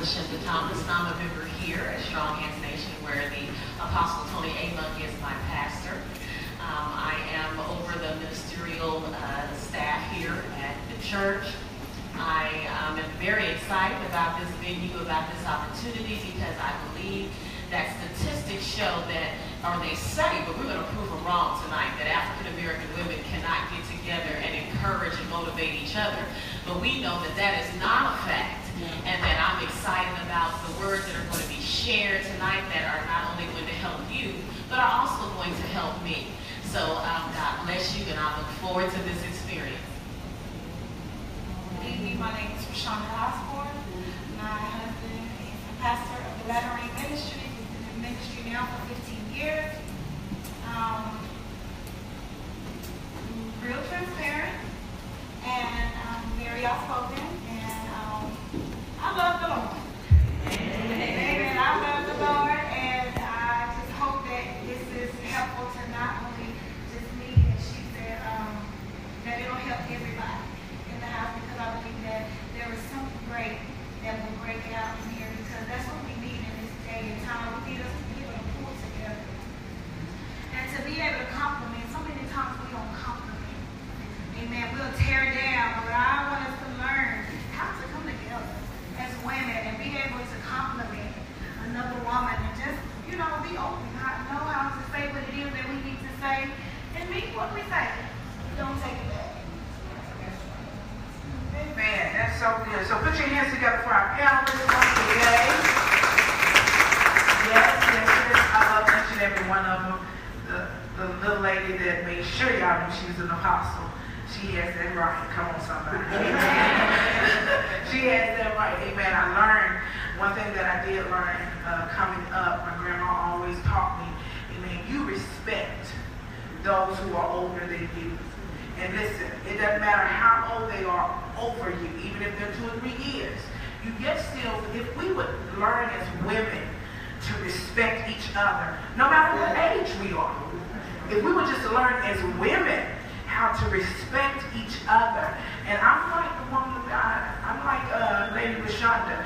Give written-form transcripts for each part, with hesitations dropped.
I'm a member here at Strong Hands Nation, where the Apostle Tony A. Monk is my pastor. I am over the ministerial staff here at the church. I am very excited about this venue, about this opportunity, because I believe that statistics show that, or they say, but we're going to prove them wrong tonight, that African American women cannot get together and encourage and motivate each other. But we know that that is not a fact, and that I'm excited about the words that are going to be shared tonight that are not only going to help you, but are also going to help me. So God bless you, and I look forward to this experience. Good evening. My name is Rashonda Osborne. My husband is the pastor of the Relaunching Ministry. He's been in ministry now for 15 years. Real transparent and very outspoken, and I love the Lord. Amen. I love the Lord, and I just hope that this is helpful to not only just me, as she said, that it'll help everybody in the house, because I believe that there is something great that will break out in here, because that's what we need in this day and time. We need us to be able to pull together and to be able to compliment. So many times we don't compliment. Amen. We'll tear down, but I want us to learn how to come together as women and be able to compliment another woman and just, be open. Know how to say what it is that we need to say and mean what we say. Don't take it back. Amen. That's so good. So put your hands together for our panelists once again. Yes. I love each and every one of them. The little lady that made sure y'all knew she was an apostle. She has that right. Come on, somebody. She has that right. Amen. I learned one thing that I did learn coming up. My grandma always taught me, amen, you respect those who are older than you. And listen, it doesn't matter how old they are over you, even if they're 2 or 3 years. You get still, if we would learn as women to respect each other, no matter what age we are, if we would just learn as women how to respect each other. And I'm like the woman of God, I'm like Lady Rashonda.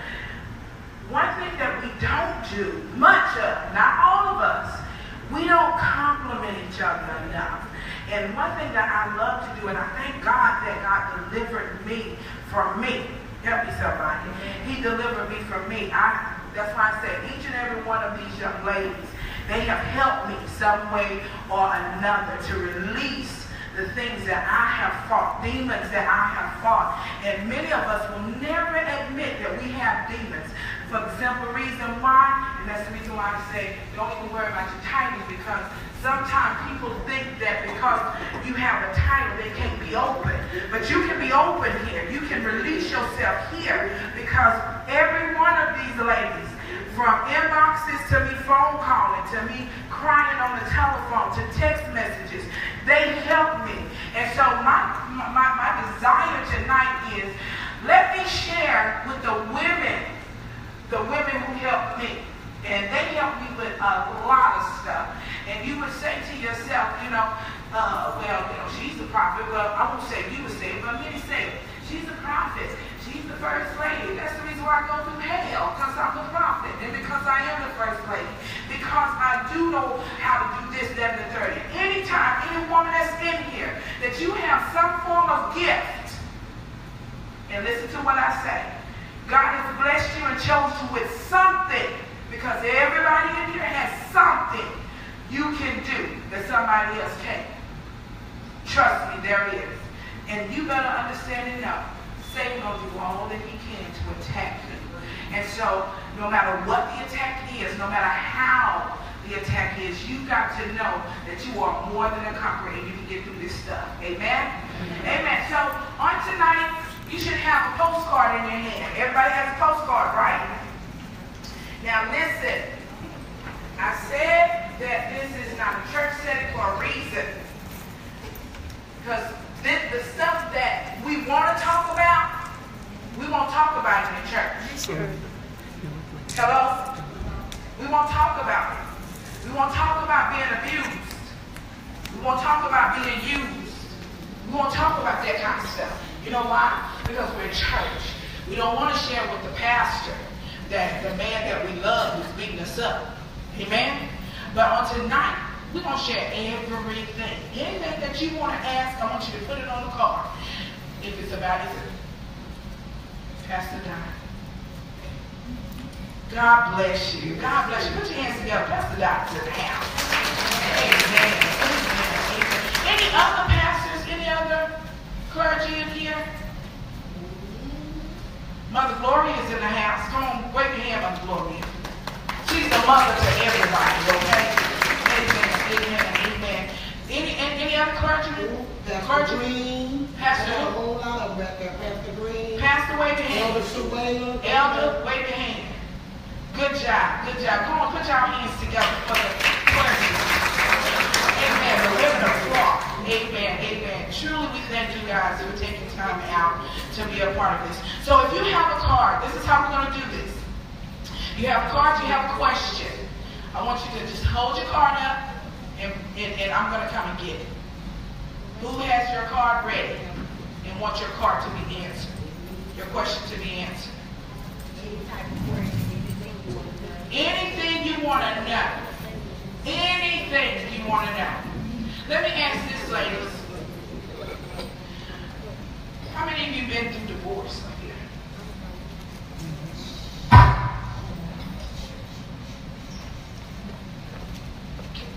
One thing that we don't do much of, not all of us, we don't compliment each other enough. And one thing that I love to do, and I thank God that God delivered me from me. Help me somebody. He delivered me from me. That's why I say each and every one of these young ladies, they have helped me some way or another to release the things that I have fought, demons that I have fought. And many of us will never admit that we have demons. For the simple reason why, and that's the reason why I say don't even worry about your titles, because sometimes people think that because you have a title, they can't be open. But you can be open here. You can release yourself here, because every one of these ladies, from inboxes to me phone calling, to me crying on the telephone, to text messages, they help me. And so my desire tonight is, let me share with the women who helped me. And they helped me with a lot of stuff. And you would say to yourself, she's a prophet. Well, I won't say you would say it, but many say it. She's a prophet. She's the first lady. That's the reason why I go through hell, because I'm a prophet, and because I am the first lady. Because I do know how to do this, that, and the third. Anytime, any woman that's in here, that you have some form of gift, and listen to what I say, God has blessed you and chose you with something, because everybody in here has something you can do that somebody else can't. Trust me, there is. And you better understand and know, Satan will do all that he can to attack you. And so, no matter what the attack is, no matter how the attack is, you got to know that you are more than a conqueror and you can get through this stuff. Amen? Amen. So, on tonight, you should have a postcard in your hand. Everybody has a postcard, right? Now, listen. I said that this is not a church setting for a reason. Because the stuff that we want to talk about, we won't talk about it in the church. Hello? We won't talk about it. We won't talk about being abused. We won't talk about being used. We won't talk about that kind of stuff. You know why? Because we're in church. We don't want to share with the pastor. that the man that we love is beating us up. Amen? But on tonight, we're going to share everything. Anything that you want to ask, I want you to put it on the card. If it's about it, Pastor Don. God bless you. God bless you. Put your hands together. Pastor Don's in the house. Amen. Amen. Any other pastors? Any other clergy in here? Mother Gloria is in the house. Come on, wave your hand, Mother Gloria. She's the mother to everybody, okay? Amen. Any other clergymen? Pastor Green. Pastor. A whole lot of them right there. Pastor Green. Pastor, wave your hand. Elder Surveyor. Elder, wave your hand. Good job. Come on, put your hands together for the clergy. Amen. The women of flock. Amen. Truly, we thank you guys for taking time out to be a part of this. So if you have a card, this is how we're going to do this. You have a card, you have a question. I want you to just hold your card up, and I'm going to come and get it. Who has your card ready and wants your card to be answered? Your question to be answered. Anything you want to know. Anything you want to know. Let me ask this, ladies. How many of you been through divorce up here?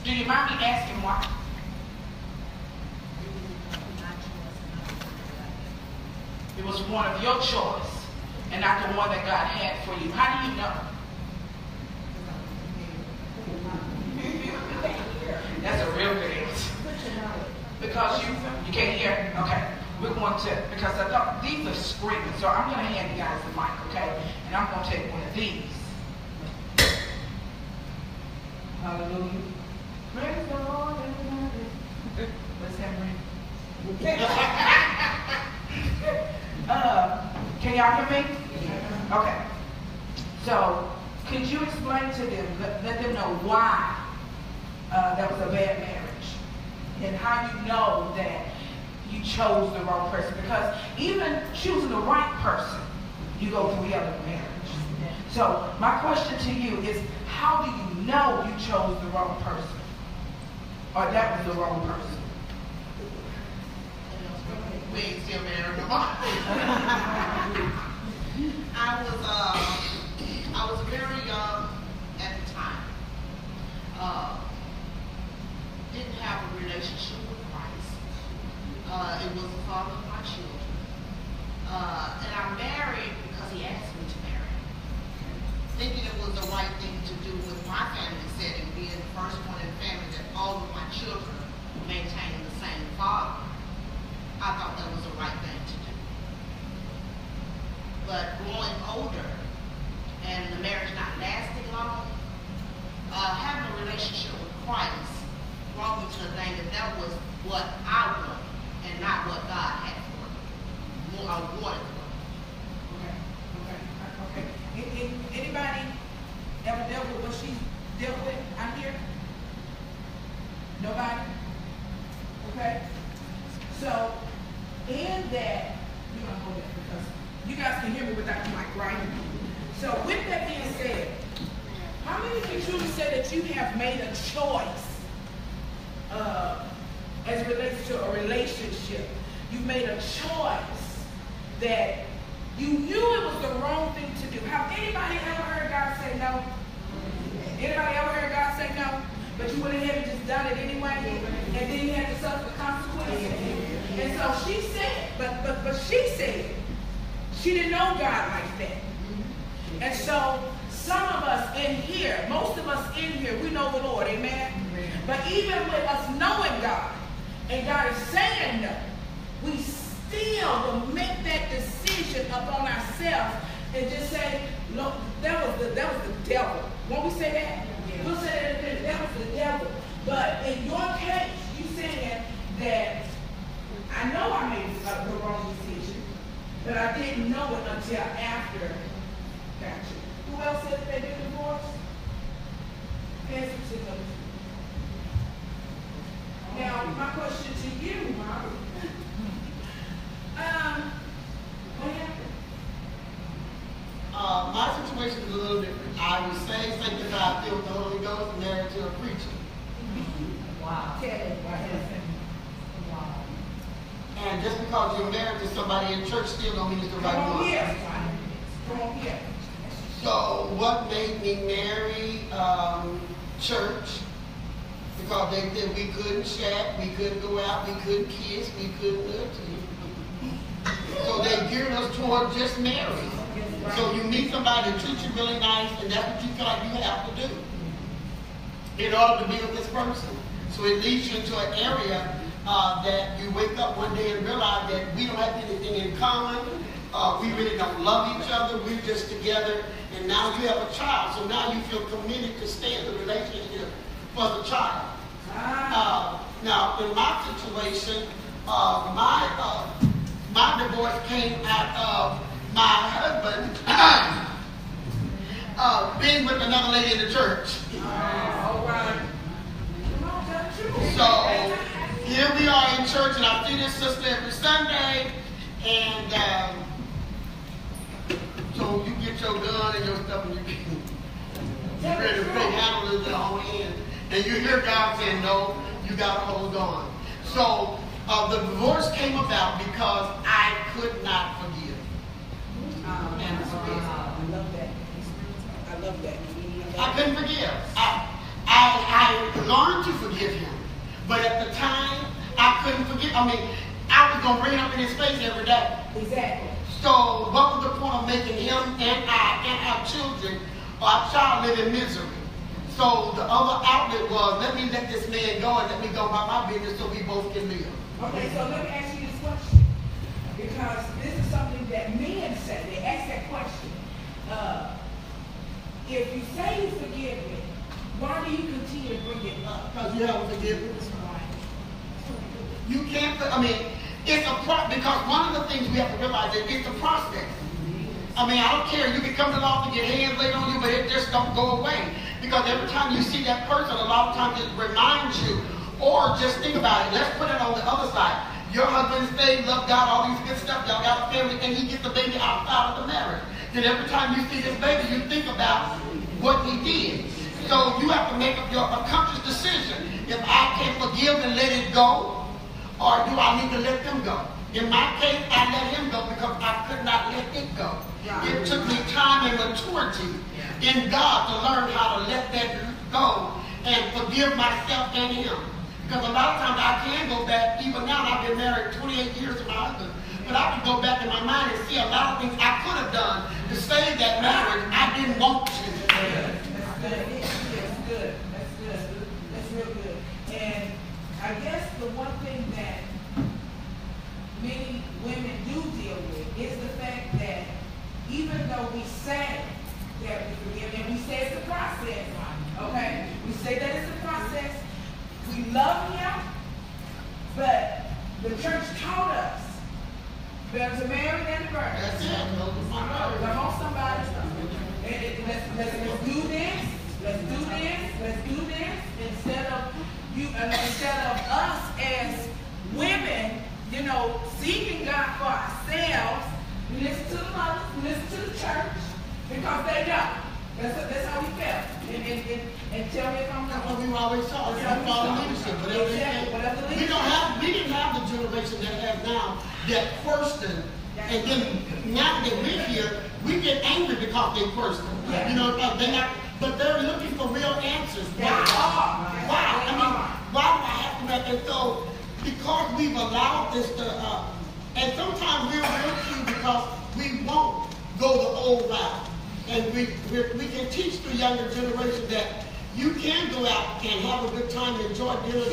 Do you mind me asking why? It was one of your choice and not the one that God had for you. How do you know? That's a real good answer. Because you can't hear? Okay. We're going to, because I thought these are screaming, so I'm going to hand you guys the mic, okay? And I'm going to take one of these. Hallelujah. Praise the Lord. What's that ring? Can y'all hear me? Okay. So, could you explain to them, let them know why that was a bad marriage, and how you know that you chose the wrong person? Because even choosing the right person, you go through the other marriage. So my question to you is, how do you know you chose the wrong person, or that was the wrong person? We ain't still married no more. I was very young at the time. Didn't have a relationship with Christ. It was the father of my children. And I married because he asked me to marry. Thinking it was the right thing to do with my family setting, being the first one in the family that all of my children maintained the same father. I thought that was the right thing to do. But growing older and the marriage not lasting long, having a relationship with Christ brought me to the thing that was what I wanted and not what God had for me. More I wanted for me. Okay. Anybody ever dealt with what she dealt with out here? Nobody? Okay. So, in that, you're going to hold that because you guys can hear me without the mic, right? So, with that being said, how many can truly say that you have made a choice as it relates to a relationship? You made a choice that you knew it was the wrong thing to do. Have anybody ever heard God say no? Anybody ever heard God say no? But you went ahead and just done it anyway, and then you had to suffer the consequences. And so she said, but she said, she didn't know God like that. And so some of us in here, most of us in here, we know the Lord, amen? But even with us knowing God, and God is saying no, we still will make that decision upon ourselves and just say, look, that was the devil. Won't we say that? We'll say that again, that was the devil. But in your case, you saying that I know I made the wrong decision, but I didn't know it until after. Gotcha. Who else said that they did divorce? Pass it to them. Now, my question to you, Mom. What happened? My situation is a got filled with the Holy Ghost and married to a preacher. Wow. Wow. And just because you're married to somebody in church still don't mean it's the right one. Come on here. So what made me marry church? Because they said we couldn't chat, we couldn't go out, we couldn't kiss, we couldn't live together. So they geared us toward just marriage. So you meet somebody that treats you really nice, and that's what you feel like you have to do in order to be with this person. So it leads you into an area that you wake up one day and realize that we don't have anything in common. We really don't love each other. We're just together. And now you have a child. So now you feel committed to stay in the relationship for the child. Now, in my situation, my divorce came out of my husband being with another lady in the church. All right. So here we are in church, and I see this sister every Sunday, and so you get your gun and your stuff, and you ready to play handle it on end, and you hear God saying, "No, you got to hold on." So the divorce came about because I could not forgive. And forgive. I love that. I love that. I couldn't forgive. I learned to forgive him. But at the time, I couldn't forgive. I mean, I was going to bring it up in his face every day. Exactly. So what was the point of making him and I and our children or our child live in misery? So the other outlet was, let me let this man go and let me go about my business so we both can live. Okay, so let me ask you this question. Because this is something that men say. They ask that question. If you say you forgive me, why do you continue to bring it up? Because you haven't forgiven. You can't, I mean, it's a because one of the things we have to realize is it's a process. I mean, I don't care. You can come to the altar and get hands laid on you, but it just don't go away. Because every time you see that person, a lot of times it reminds you. Or just think about it. Let's put it on the other side. Your husband saved, loved God, all these good stuff. Y'all got a family, and he gets the baby outside of the marriage. Then every time you see this baby, you think about what he did. So you have to make up a conscious decision. If I can forgive and let it go, or do I need to let them go? In my case, I let him go because I could not let it go. It took me time and maturity in God to learn how to let that go and forgive myself and him. Because a lot of times I can go back, even now, and I've been married 28 years to my husband, but I can go back in my mind and see a lot of things I could have done to save that marriage. I didn't want to. That's good. That's good. That's real good. And I guess the one thing that many women do deal with is the fact that even though we say that we forgive, and we say it's a process, okay? We say that it's a process. We love him, but the church taught us better to marry than to burn. That's it. Come on, somebody. Let's do this. Let's do this. Let's do this. Instead of us as women, you know, seeking God for ourselves, we listen to the mothers, we listen to the church, because they know. That's how we felt. And tell me if I'm That's wrong. what we always saw. We follow leadership. But we didn't have the generation that have now that question. And then now that we're here, we get angry because they question. You know, but they're looking for real answers. Why? I mean, why do I have to make it so? Because we've allowed this to, and sometimes we're real cute because we won't go the old route. And we can teach the younger generation that you can go out and have a good time, enjoy dinner,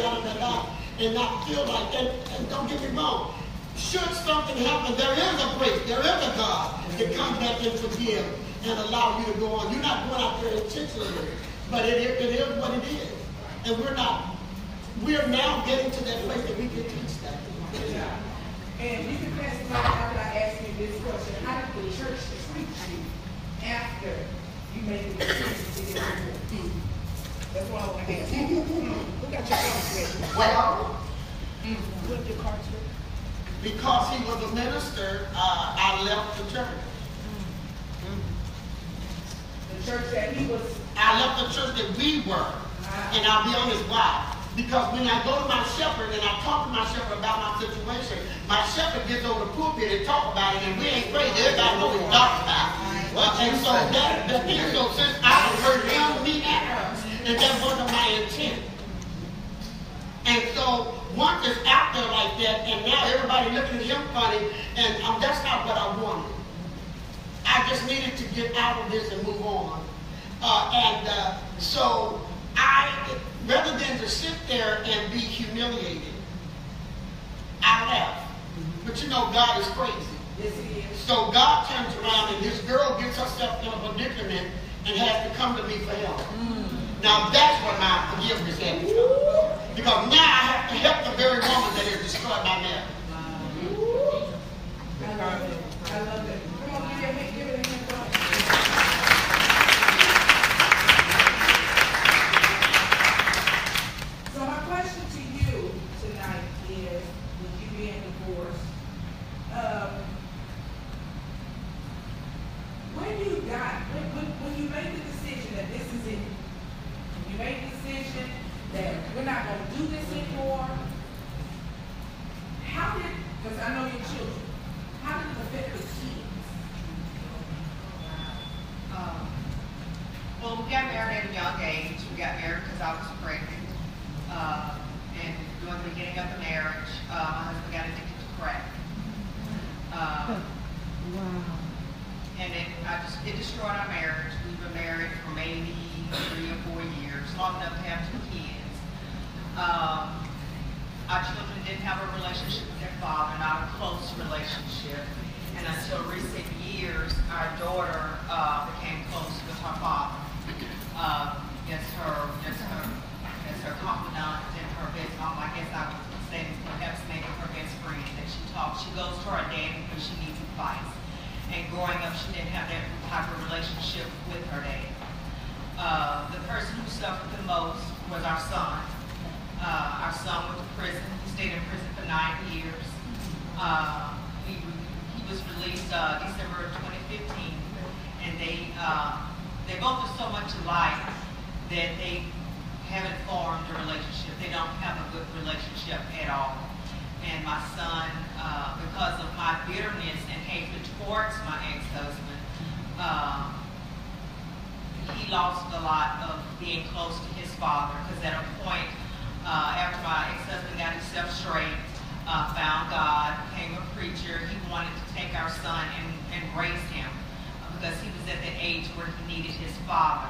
and not feel like that. And don't get me wrong. Should something happen, there is a priest, there is a God that comes back and forgive and allow you to go on. You're not going out there intentionally, but it is what it is. And we're now getting to that place that we can teach that. And you can pass it on after I ask you this question. How did the church treat you after you made the decision to get married? That's what I want to ask you. Who got your cards ready? Well, Put your cards ready. because he was a minister, I left the church. The church that he was I left the church that we were. And I'll be honest why. Because when I go to my shepherd and I talk to my shepherd about my situation, my shepherd gets over the pulpit and talk about it, and we ain't crazy. Everybody knows what talk about. And so that thing, so since I heard him, me, and her, and that wasn't my intent. And so once it's out there like that, and now everybody looking at him funny, and that's not what I wanted. I just needed to get out of this and move on. So rather than to sit there and be humiliated, I left. But you know, God is crazy. Yes, he is. So God turns around and this girl gets herself in a predicament and has to come to me for help. Now that's what my forgiveness had become. Because now I have to help the very woman that has destroyed my marriage. I love it. I love it. Come on, give it a hand. So my question to you tonight is, with you being divorced, when you made the decision that this is it, when you made the decision that we're not going to do this anymore, how did, because I know your children, how did it affect the kids? Well, we got married at a young age. We got married because I was pregnant. And during the beginning of the marriage, my husband got addicted to crack. And it destroyed our marriage. We've been married for maybe 3 or 4 years, long enough to have 2 kids. Our children didn't have a relationship with their father, not a close relationship. And until recent years, our daughter became close with her father. As her confidant and her best, I guess I would say perhaps maybe her best friend that she talks. She goes to her dad when she needs advice. And growing up, she didn't have that type of relationship with her dad. The person who suffered the most was our son. Our son went to prison. He stayed in prison for 9 years. He was released December of 2015, and they both are so much alike that they haven't formed a relationship. They don't have a good relationship at all. And my son, because of my bitterness and hatred towards my ex-husband, he lost a lot of being close to his father. Because at a point, after my ex-husband got himself straight, found God, became a preacher, he wanted to take our son and raise him because he was at the age where he needed his father.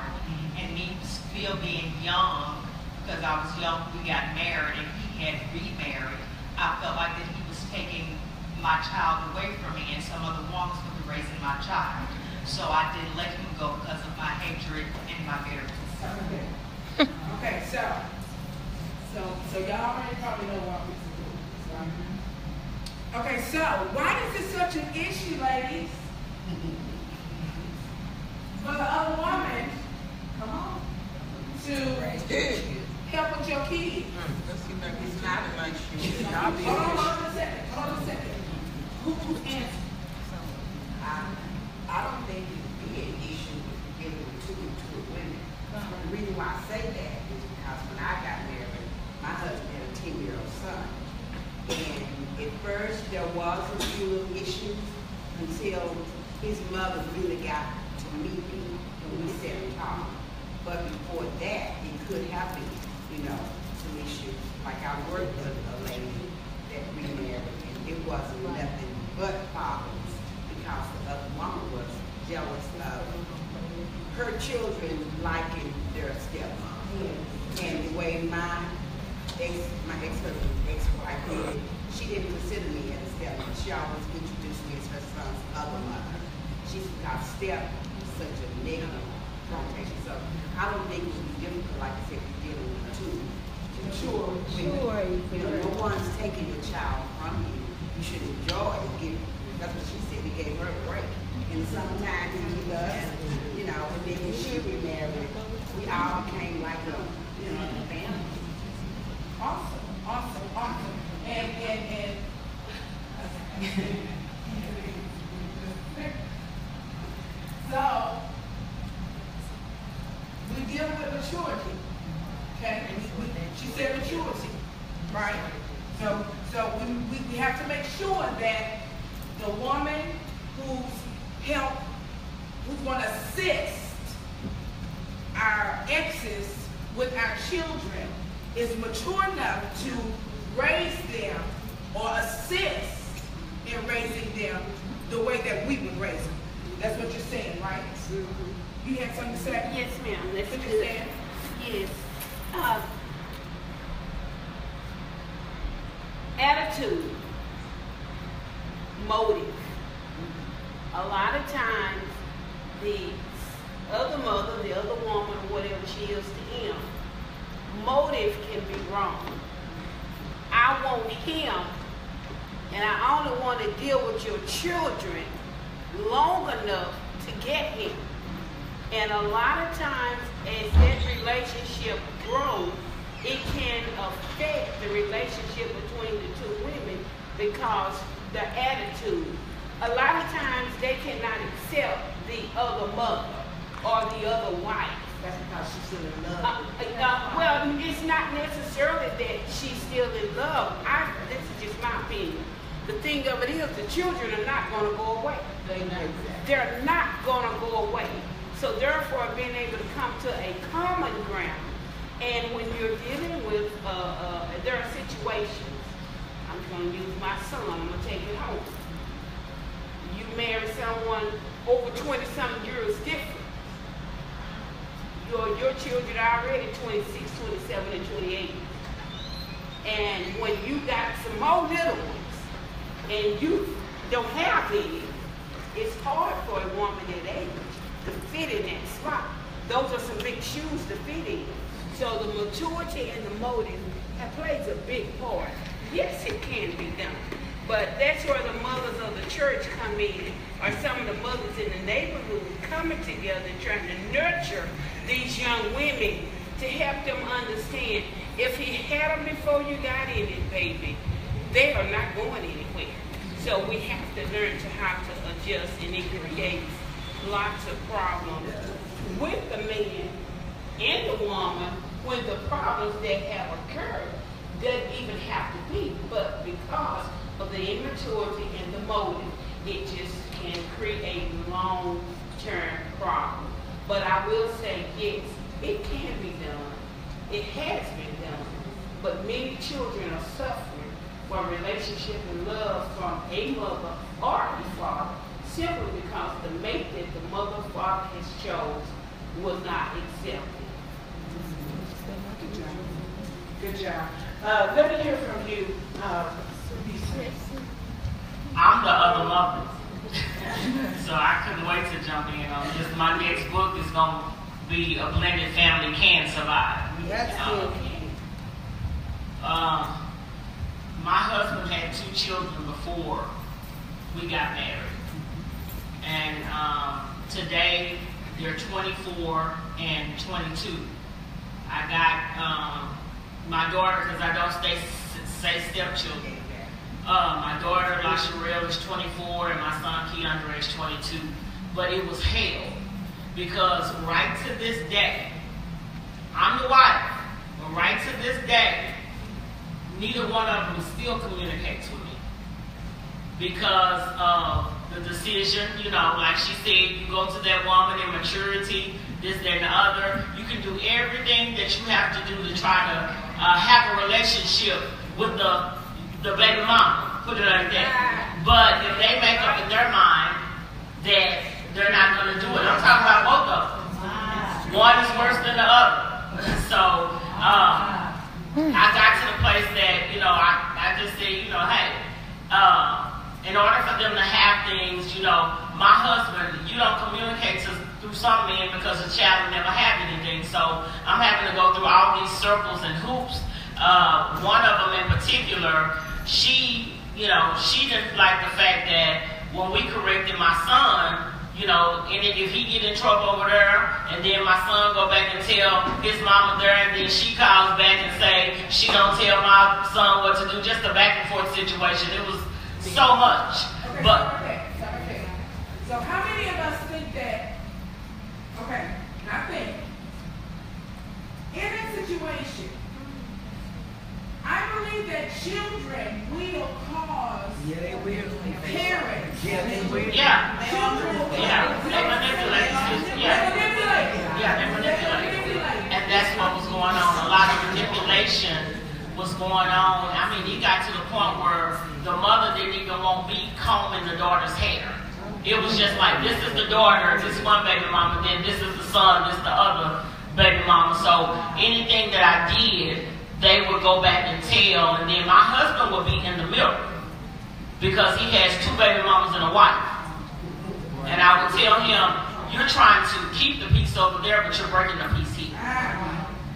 And me still being young, because I was young, we got married, and he had remarried. I felt like that he was taking my child away from me, and some other woman's going to be raising my child. So I didn't let him go because of my hatred and my bitterness. Okay, so y'all already probably know what we're doing, right? Okay, so why is this such an issue, ladies? For the other woman, come on, to help with your kids. It's not an issue. Hold on a second. Who's answering? I don't think it would be an issue with getting two women. The reason why I say that is because when I got married, my husband had a 10-year-old son. And at first there was a few little issues until his mother really got to meet me and we sat and talked. But before that, it could have been, some issues. Like I worked with a lady that remarried, and it wasn't nothing but problems because the other woman was jealous of her children liking their stepmom. And the way my ex-husband's ex-wife did, she didn't consider me as a stepmom. She always introduced me as her son's other mother. She's got step such a negative connotation. So I don't think it would be difficult, like I said, if you're dealing with two mature women. No one's taking your child from you. You should enjoy it. That's what she said. He gave her a break. And sometimes he does, and then when she remarried, we all became like a family. Awesome. And so we maturity. Okay? She said maturity, right? So we have to make sure that the woman who's going to assist our exes with our children is mature enough to raise them or assist in raising them the way that we would raise them. That's what you're saying, right? Mm-hmm. You had something to say? Yes, ma'am. That's what good. you're saying? Yes. Attitude, motive. A lot of times, the other mother, the other woman, whatever she is to him, motive can be wrong. I want him, and I only want to deal with your children long enough to get him. And a lot of times, as that relationship grows, it can affect the relationship between the two women because the attitude. A lot of times they cannot accept the other mother or the other wife. That's because she's still in love. Well, it's not necessarily that she's still in love. This is just my opinion. The thing of it is, the children are not going to go away. They're not going to go away. So therefore, being able to come to a common ground. And when you're dealing with, there are situations, I'm going to use my son, I'm going to take it home. You marry someone over 20-something years different. Your children are already 26, 27, and 28. And when you got some more little ones, and you don't have any, it's hard for a woman that age to fit in that slot. Those are some big shoes to fit in. So the maturity and the motive plays a big part. Yes, it can be done. But that's where the mothers of the church come in, or some of the mothers in the neighborhood coming together and trying to nurture these young women to help them understand, if he had them before you got in it, baby, they are not going anywhere. So we have to learn to how to adjust, and it creates lots of problems with the man and the woman when the problems that have occurred doesn't even have to be, but because of the immaturity and the motive, it just can create long-term problems. But I will say, yes, it can be done. It has been done. But many children are suffering from relationship and love from a mother or a father simply because the mate that the mother or father has chose will not accept it. Good job. Let me hear from you. I'm the other mother. So I couldn't wait to jump in on this. My next book is going to be A Blended Family Can Survive. That's good. My husband had 2 children before we got married. And today they're 24 and 22. I got my daughter, because I don't say stepchildren. My daughter, LaSharelle, is 24, and my son, Keandre, is 22. But it was hell, because right to this day, I'm the wife, but right to this day, neither one of them still communicates with me. Because of the decision, like she said, you go to that woman in maturity, this, that, and the other. You can do everything that you have to do to try to have a relationship with the baby mama, put it like that. But if they make up in their mind that they're not going to do it, I'm talking about both of them. One is worse than the other. So I got to the place that, I just said, hey, in order for them to have things, my husband, you don't communicate through some men because the child never had anything. So I'm having to go through all these circles and hoops. One of them in particular, she didn't like the fact that when we corrected my son, and if he get in trouble over there, and then my son go back and tell his mama there, and then she calls back and say she don't tell my son what to do, just a back and forth situation. It was so much. Okay. So how many of us think that, children will cause parents. Yeah. Children will They manipulate. They manipulate. And that's what was going on. A lot of manipulation was going on. I mean, it got to the point where the mother didn't even want me combing the daughter's hair. It was just like, this is the daughter, this one baby mama, then this is the son, this the other baby mama. So anything that I did, they would go back and tell, and then my husband would be in the middle because he has 2 baby mamas and a wife. And I would tell him, you're trying to keep the peace over there, but you're breaking the peace here.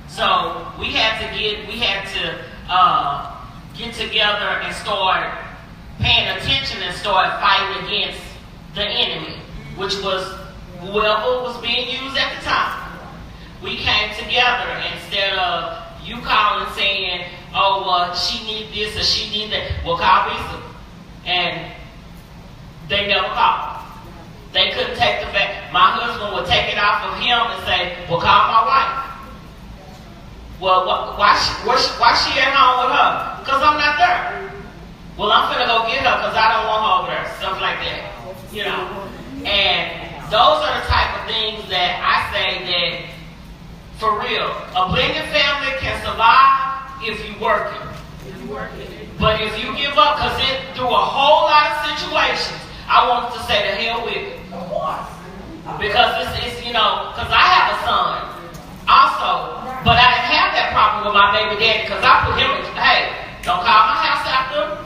So we had to get together and start paying attention and start fighting against the enemy, which was whoever was being used at the time. We came together instead of you calling saying, oh, well, she need this or she need that. Well, call Lisa. And they never called. They couldn't take the fact. My husband would take it off of him and say, well, call my wife. Well, why she at home with her? Because I'm not there. Well, I'm finna go get her because I don't want her over there. Stuff like that. You know. And those are the type of things that I say that, for real, a blended family can survive if you work it. But if you give up, because through a whole lot of situations, I want to say the hell with it. Because it's because I have a son also, but I didn't have that problem with my baby daddy because I put him in, hey, don't call my house after.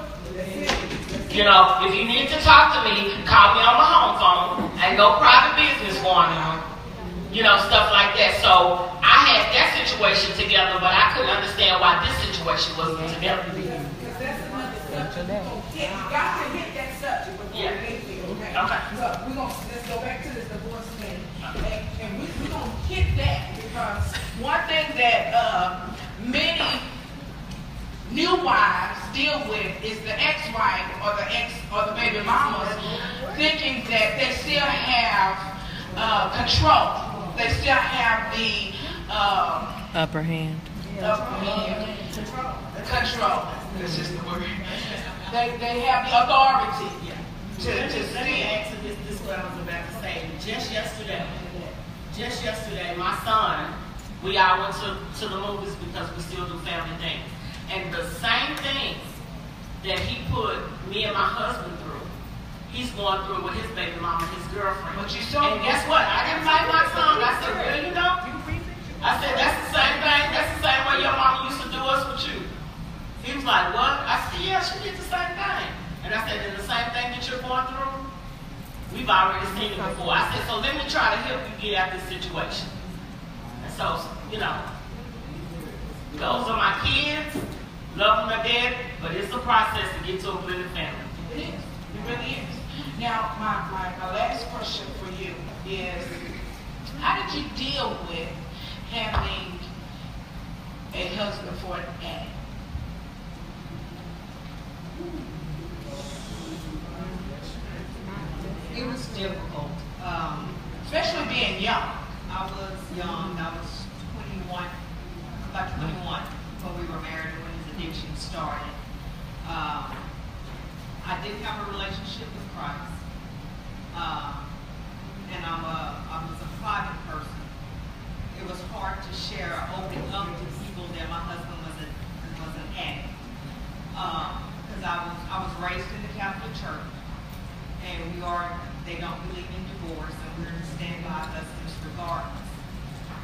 If you need to talk to me, call me on my home phone. Ain't no private business going on. Stuff like that. So I had that situation together, but I couldn't understand why this situation wasn't together. Because that's another subject. You got to hit that subject before we get there, okay? So let's go back to this divorce thing. And we're going to hit that because one thing that many new wives deal with is the ex-wife or the baby mamas thinking that they still have control. They still have the upper hand. Control. That's just the word. They have the authority to Let me answer this is what I was about to say. Just yesterday, my son, we all went to the movies because we still do family things. And the same things that he put me and my husband through, he's going through with his baby mama, his girlfriend. But you saw. And guess what? I didn't like my son. I said, well, I said, that's the same thing. That's the same way your mama used to do us with you. He was like, what? I said, yeah, she did the same thing. And I said, then the same thing that you're going through, we've already seen it before. I said, so let me try to help you get out of this situation. And so, those are my kids. Love them to death, but it's a process to get to a blended family. It is. It really is. Now, my last question for you is, how did you deal with having a husband for an addict? It was difficult. Especially being young. I was young. I was 21, about 21 when we were married when his addiction started. I didn't have a relationship with Christ. And I was a private person. It was hard to share, open up to people that my husband was an addict. Because I was raised in the Catholic Church, and they don't believe in divorce, and we're to stand by husbands regardless.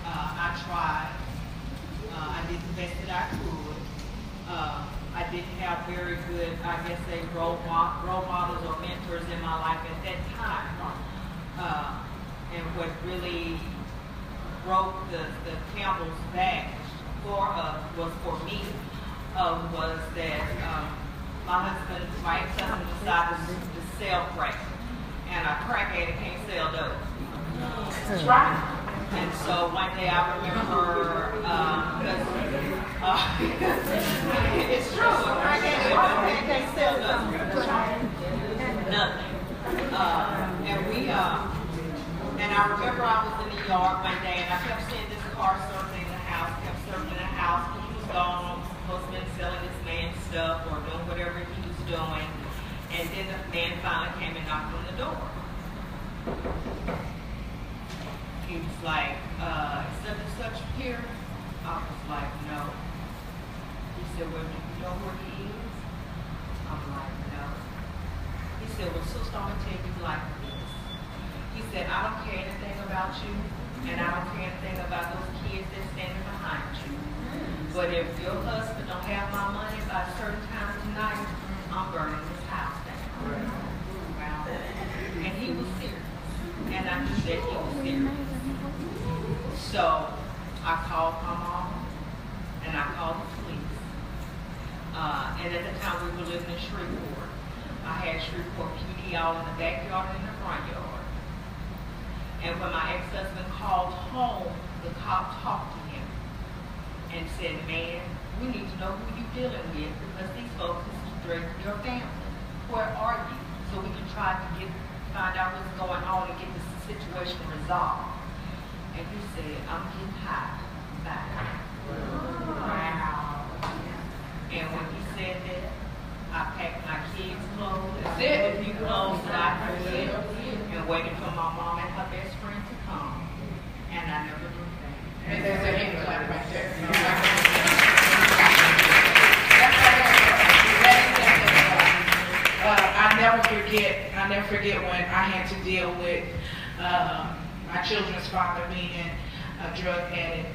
I tried. I did the best that I could. I didn't have very good, I guess, role models or mentors in my life at that time. And what really broke the camel's back for us for me was that my ex-husband decided to sell crack, and a crack addict can't sell dope. That's right. And so one day I remember, it's true, a crack addict can't sell dope. Nothing. And I remember I was in the yard one day, and I kept seeing this car circling the house, He was gone, supposed to be selling this man's stuff, like, no. He said, well, do you know where he is? I'm like, no. He said, well, sister, I'm going to tell you like this. He said, I don't care anything about you, and I don't care anything about those kids that's standing behind you. But if your husband don't have my money by a certain time tonight, I'm burning this house down. And he was serious. And I knew that he was serious. So I called my mom, and I called the police. And at the time we were living in Shreveport. I had Shreveport PD all in the backyard and in the front yard. And when my ex-husband called home, the cop talked to him and said, man, we need to know who you're dealing with because these folks is threatening your family. Where are you? So we can try to find out what's going on and get this situation resolved. And he said, I'm getting high. Bye. Wow. And when he said that, I packed my kids' clothes, a few clothes that I could get, and waited for my mom and her best friend to come. And I never looked back. And there's a hand clap right there. I never forget when I had to deal with my children's father being a drug addict.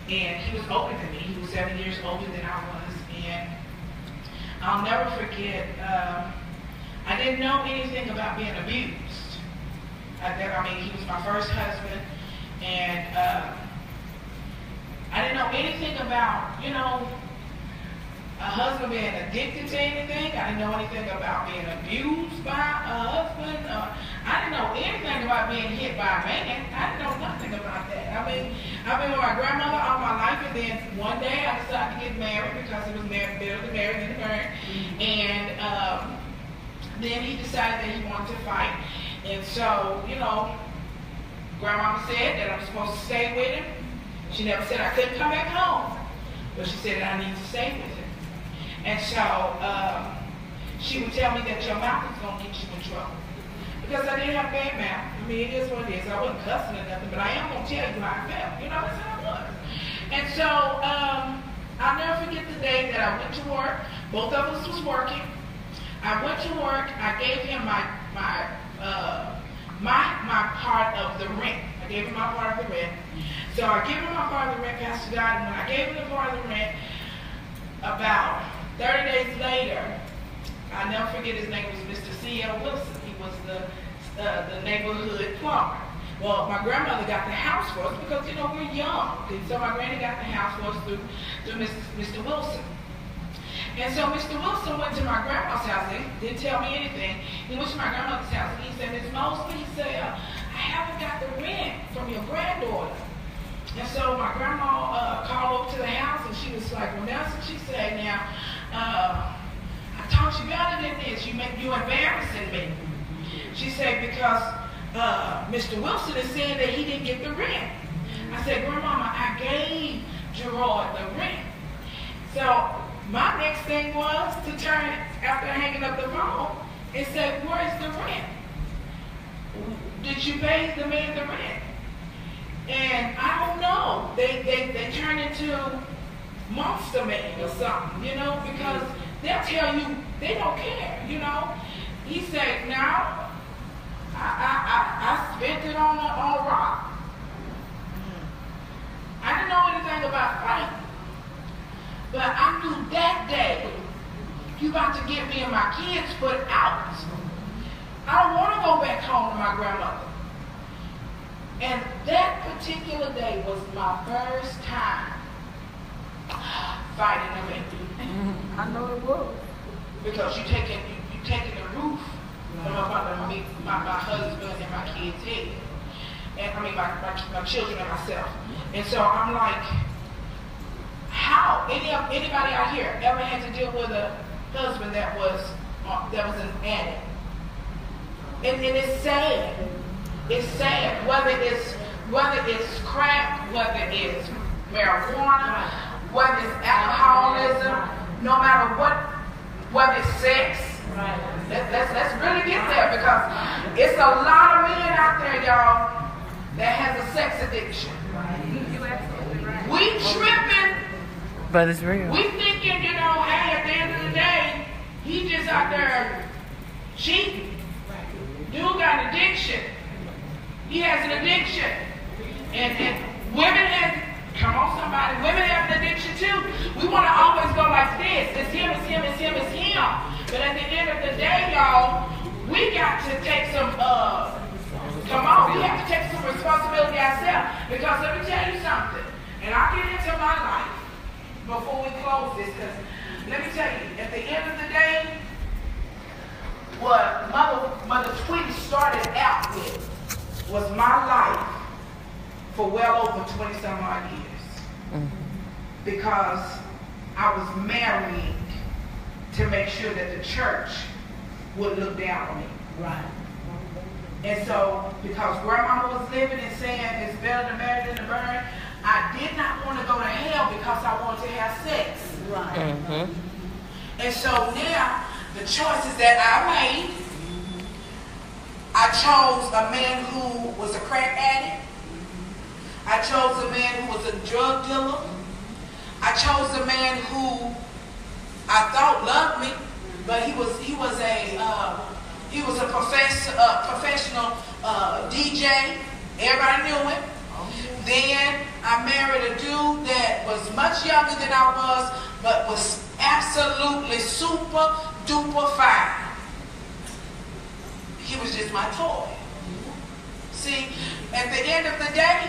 And he was older than me. He was 7 years older than I was. And I'll never forget, I didn't know anything about being abused. I mean, he was my first husband. And I didn't know anything about, you know, a husband being addicted to anything. I didn't know anything about being abused by a husband. I didn't know anything about being hit by a man. I didn't know nothing about that. I mean, I've been with my grandmother all my life, and then one day I decided to get married because it was better to marry than to marry. And then he decided that he wanted to fight. And so, you know, Grandmama said that I'm supposed to stay with him. She never said I couldn't come back home, but she said that I need to stay with him. And so she would tell me that your mouth is going to get you in trouble. Because I didn't have a bad mouth. I mean, it is what it is. I wasn't cussing or nothing, but I am going to tell you how I felt. You know, that's how I was. And so I'll never forget the day that I went to work. Both of us was working. I went to work. I gave him my part of the rent. I gave him my part of the rent. So I gave him my part of the rent, Pastor God, and when I gave him the part of the rent, about 30 days later, I'll never forget his name was Mr. C.L. Wilson. He was the neighborhood plumber. Well, my grandmother got the house for us because, you know, we're young. And so my granny got the house for us through Mr. Wilson. And so Mr. Wilson went to my grandma's house. He didn't tell me anything. He went to my grandmother's house and he said, Ms. Mosley, he said, I haven't got the rent from your granddaughter. And so my grandma called up to the house and she was like, well, that's what she said. Now, I taught you better than this. You embarrassing me. She said, because Mr. Wilson is saying that he didn't get the rent. I said, Grandmama, I gave Gerard the rent. So my next thing was to turn, after hanging up the phone, and say, where's the rent? Did you pay the man the rent? And I don't know. They turn into monster man or something, you know, because they'll tell you they don't care, you know. He said, now I spent it on a rock. I didn't know anything about fighting. But I knew that day, you about to get me and my kids put out. I don't want to go back home to my grandmother. And that particular day was my first time fighting a man. I know it was. Because you taking the roof from my husband and my kids' head. And I mean my children and myself. And so I'm like, how anybody out here ever had to deal with a husband that was an addict? And it's sad. It's sad. Whether it's crack, whether it's marijuana, whether it's alcoholism, no matter what, whether it's sex. Let's really get there because it's a lot of men out there, y'all, that has a sex addiction. We tripping But it's real. We thinking, you know, hey, at the end of the day, he just out there cheating. Dude got an addiction. He has an addiction. And women have, come on somebody, women have an addiction too. We want to always go like this. It's him, it's him, it's him, it's him. But at the end of the day, y'all, we got to take some, we have to take some responsibility ourselves. Because let me tell you something. And I'll get into my life before we close this. Because let me tell you, at the end of the day, what Mother Tweety started out with was my life for well over 20-some odd years. Because I was married to make sure that the church would look down on me. Right. And so, because grandmama was living and saying it's better to marry than to burn, I did not want to go to hell because I wanted to have sex. Right. And so now, the choices that I made, I chose a man who was a crack addict. I chose a man who was a drug dealer. I chose a man who I thought loved me, but he was a professional DJ. Everybody knew him. Then I married a dude that was much younger than I was, but was absolutely super duper fine. He was just my toy. See, at the end of the day,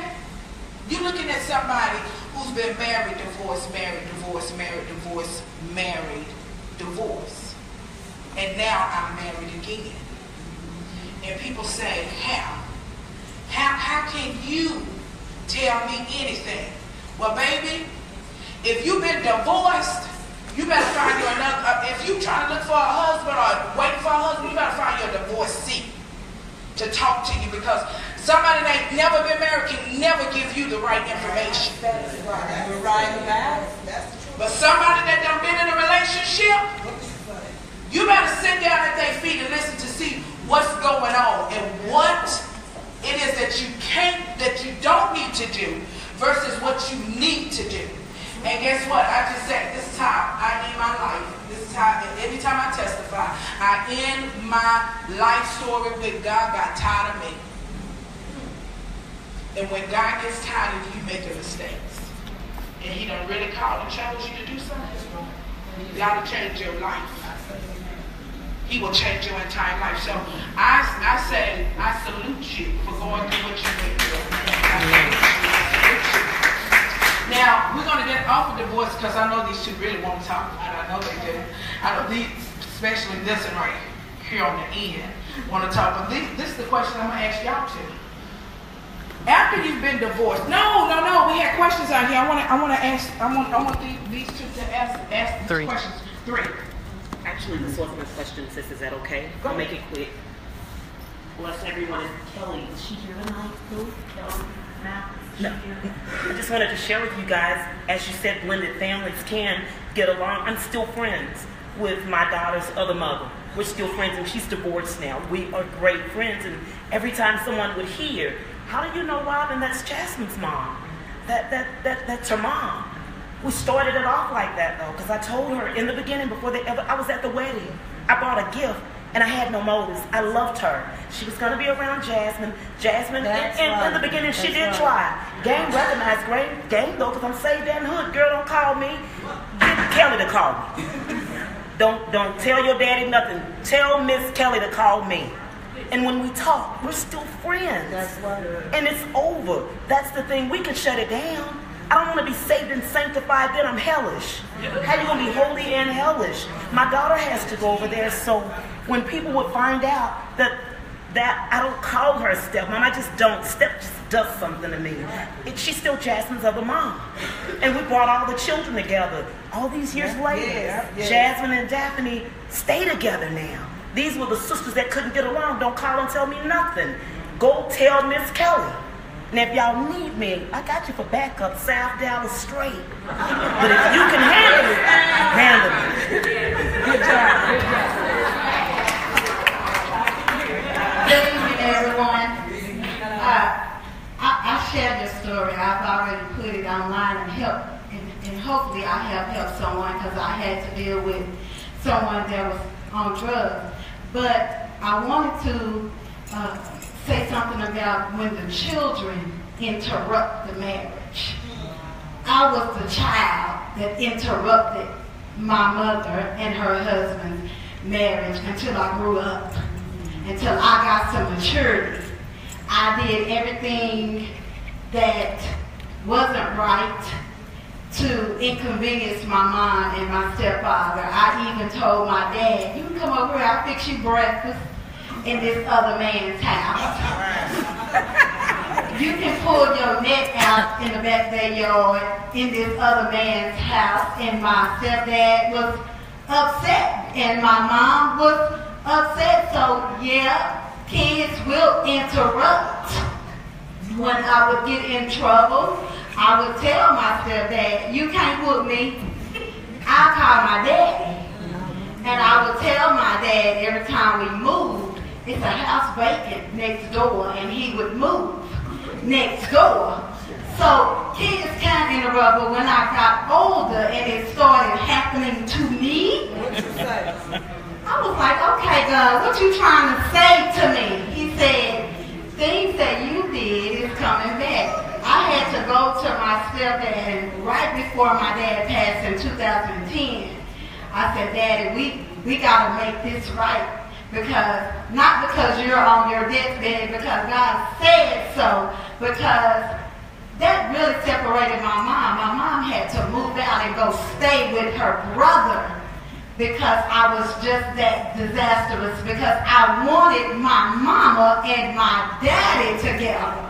you're looking at somebody who's been married, divorced, married, divorced, married, divorced, married, divorced. And now I'm married again. And people say, how can you tell me anything? Well, baby, if you've been divorced, you better find you another. If you're trying to look for a husband or waiting for a husband, you better find your divorcee to talk to you, because somebody that ain't never been married can never give you the right information. That's right. You're right about it. That's the truth. But somebody that done been in a relationship, you better sit down at their feet and listen to see what's going on and what it is that you don't need to do versus what you need to do. And guess what? I just said, this is how I end my life. This is how, every time I testify, I end my life story with God got tired of me. And when God gets tired of you making mistakes, and he done really called and chose you to do something, God will change your life. He will change your entire life. So I say, I salute you for going through what you went through. Now, we're going to get off of divorce because I know these two really want to talk about it. I know they do. I know these, especially this one right here on the end, want to talk. But this is the question I'm going to ask y'all too. After you've been divorced, no, we had questions out here. I want these two to ask these questions. 3. Actually, this wasn't a question, sis. Is that okay? I'll make it quick. Bless everyone. Is Kelly, is she here tonight? Who? Kelly? Matt? No. I just wanted to share with you guys, as you said, blended families can get along. I'm still friends with my daughter's other mother. We're still friends, and she's divorced now. We are great friends, and every time someone would hear, how do you know Robin? That's Jasmine's mom. That's her mom. We started it off like that, though, because I told her in the beginning, I was at the wedding. I bought a gift, and I had no motives. I loved her. She was going to be around Jasmine. In the beginning, she did try. Gang recognized gang, though, because I'm saved in the hood. Girl, don't call me. Get Kelly to call me. Don't tell your daddy nothing. Tell Miss Kelly to call me. And when we talk, we're still friends. That's right. And it's over. That's the thing. We can shut it down. I don't want to be saved and sanctified, then I'm hellish. How are you going to be holy and hellish? My daughter has to go over there, so when people would find out that I don't call her stepmom, I just don't. Step just does something to me. She's still Jasmine's other mom. And we brought all the children together. All these years later, Jasmine and Daphne stay together now. These were the sisters that couldn't get along. Don't call and tell me nothing. Go tell Miss Kelly. And if y'all need me, I got you for backup, South Dallas straight. But if you can handle it, handle it. Good job. Good job. Good evening, everyone. I shared this story. I've already put it online and hopefully hopefully I have helped someone, because I had to deal with someone that was on drugs. But I wanted to say something about when the children interrupt the marriage. I was the child that interrupted my mother and her husband's marriage until I grew up, until I got some maturity. I did everything that wasn't right to inconvenience my mom and my stepfather. I even told my dad, you can come over here, I'll fix you breakfast in this other man's house. You can pull your net out in the back of their yard in this other man's house. And my stepdad was upset and my mom was upset. So yeah, kids will interrupt. When I would get in trouble, I would tell my stepdad, you can't whoop me. I'll call my daddy. And I would tell my dad every time we moved, it's a house vacant next door, and he would move next door. So kids can interrupt, but when I got older and it started happening to me, I was like, okay, God, what you trying to say to me? He said, things that you did is coming back. I had to go to my stepdad, and right before my dad passed in 2010, I said, Daddy, we got to make this right. Because, not because you're on your deathbed, because God said so, because that really separated my mom. My mom had to move out and go stay with her brother because I was just that disastrous, because I wanted my mama and my daddy together,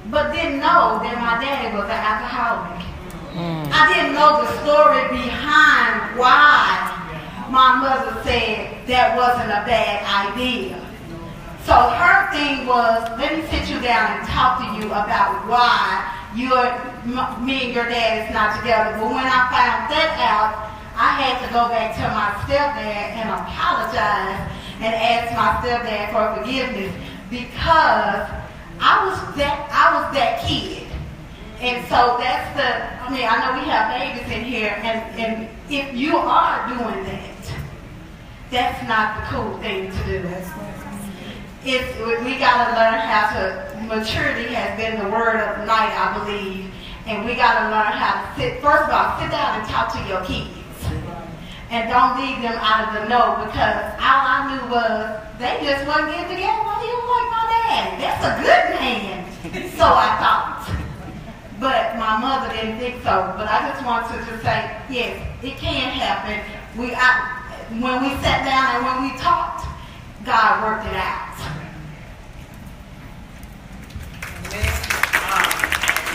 but didn't know that my daddy was an alcoholic. I didn't know the story behind why my mother said that wasn't a bad idea. So her thing was, let me sit you down and talk to you about why me and your dad is not together. But when I found that out, I had to go back to my stepdad and apologize and ask my stepdad for forgiveness, because I was that kid. And so that's I know we have babies in here, and if you are doing that, that's not the cool thing to do. We got to learn how to, maturity has been the word of the night, I believe, and we got to learn how to first of all, sit down and talk to your kids. And don't leave them out of the know, because all I knew was they just wasn't getting together. Well, he was like my dad. That's a good man. So I thought. But my mother didn't think so. But I just wanted to say, yes, it can happen. When we sat down and when we talked, God worked it out.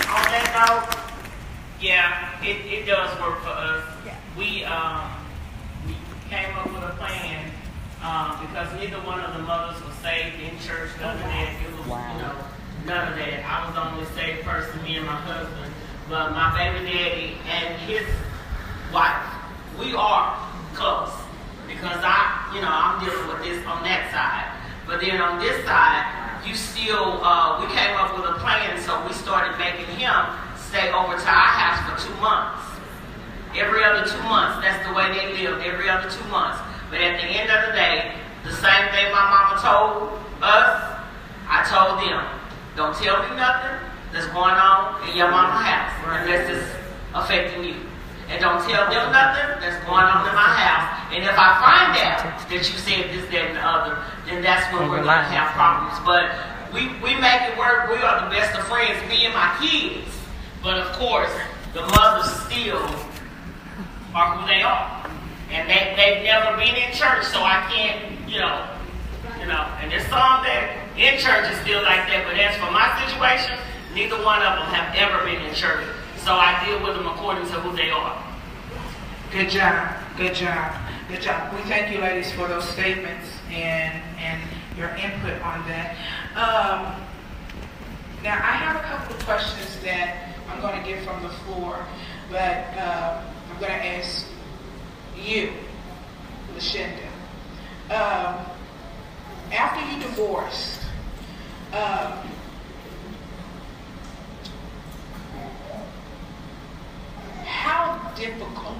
On that note, yeah, it does work for us. Yeah. We came up with a plan because neither one of the mothers was saved in church. None of that. It was, none of that. I was the only saved person, me and my husband. But my baby daddy and his wife, we are close. Because I'm dealing with this on that side. But then on this side, we came up with a plan, so we started making him stay over to our house for 2 months. Every other 2 months, that's the way they lived, every other 2 months. But at the end of the day, the same thing my mama told us, I told them, don't tell me nothing that's going on in your mama's house unless it's affecting you. And don't tell them nothing that's going on in my house. And if I find out that you said this, that, and the other, then that's when we're going to have problems. But we make it work. We are the best of friends, me and my kids. But of course, the mothers still are who they are. And they've never been in church, so I can't, and there's some that in church is still like that. But as for my situation, neither one of them have ever been in church. So I deal with them according to who they are. Good job. Good job. Good job. We thank you, ladies, for those statements and your input on that. Now, I have a couple of questions that I'm going to get from the floor, but I'm going to ask you, Lashinda. After you divorced, how difficult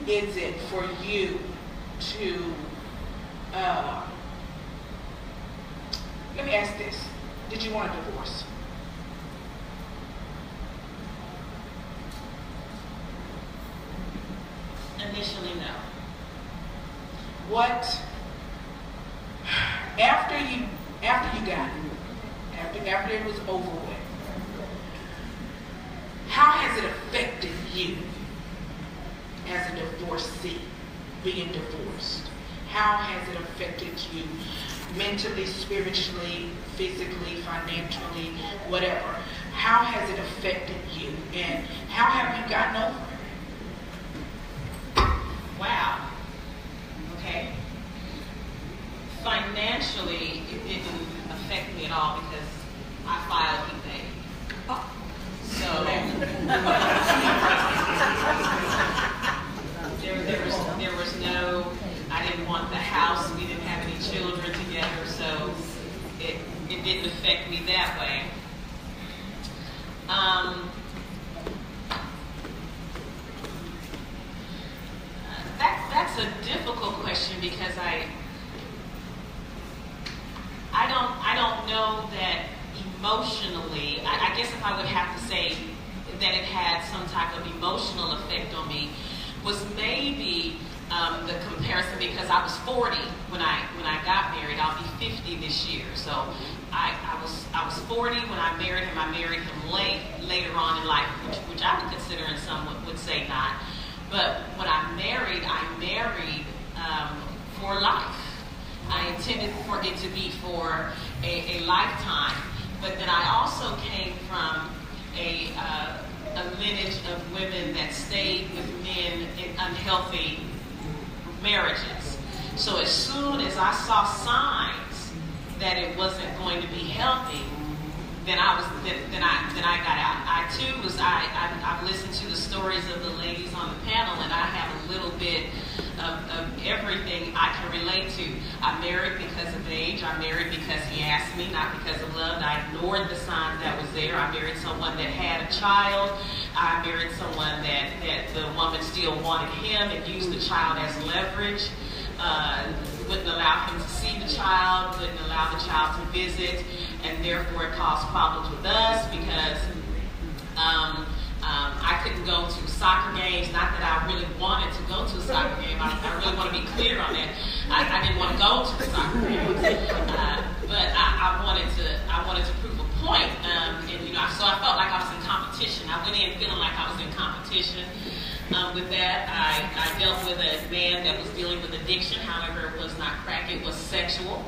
is it for you to, let me ask this. Did you want a divorce? Initially, no. What, after you got it, after it was over with, how has it affected you as a divorcee, being divorced? How has it affected you mentally, spiritually, physically, financially, whatever? How has it affected you, and how have you gotten over it? Wow. Okay. Financially, it didn't affect me at all because I filed he paid. So there was no, I didn't want the house, we didn't have any children together, so it didn't affect me that way. That's a difficult question because I don't know that emotionally. I guess if I would have to say that it had some type of emotional effect on me was maybe the comparison, because I was 40 when I got married. I'll be 50 this year, so I was 40 when I married him. I married him later on in life, which I would consider, and some would say not. But when I married for life. I intended for it to be for a lifetime. But then I also came from a lineage of women that stayed with men in unhealthy marriages. So as soon as I saw signs that it wasn't going to be healthy, then I got out. I've listened to the stories of the ladies on the panel, and I have a little bit of everything I can relate to. I married because of age. I married because he asked me, not because of love. I ignored the signs that was there. I married someone that had a child. I married someone that the woman still wanted him and used the child as leverage. Wouldn't allow him to see the child, wouldn't allow the child to visit, and therefore it caused problems with us because I couldn't go to soccer games. Not that I really wanted to go to a soccer game. I really want to be clear on that. I didn't want to go to the soccer games, but I wanted to prove a point. And so I felt like I was in competition. I went in feeling like I was in competition. With that, I dealt with a man that was dealing with addiction. However, it was not crack, it was sexual.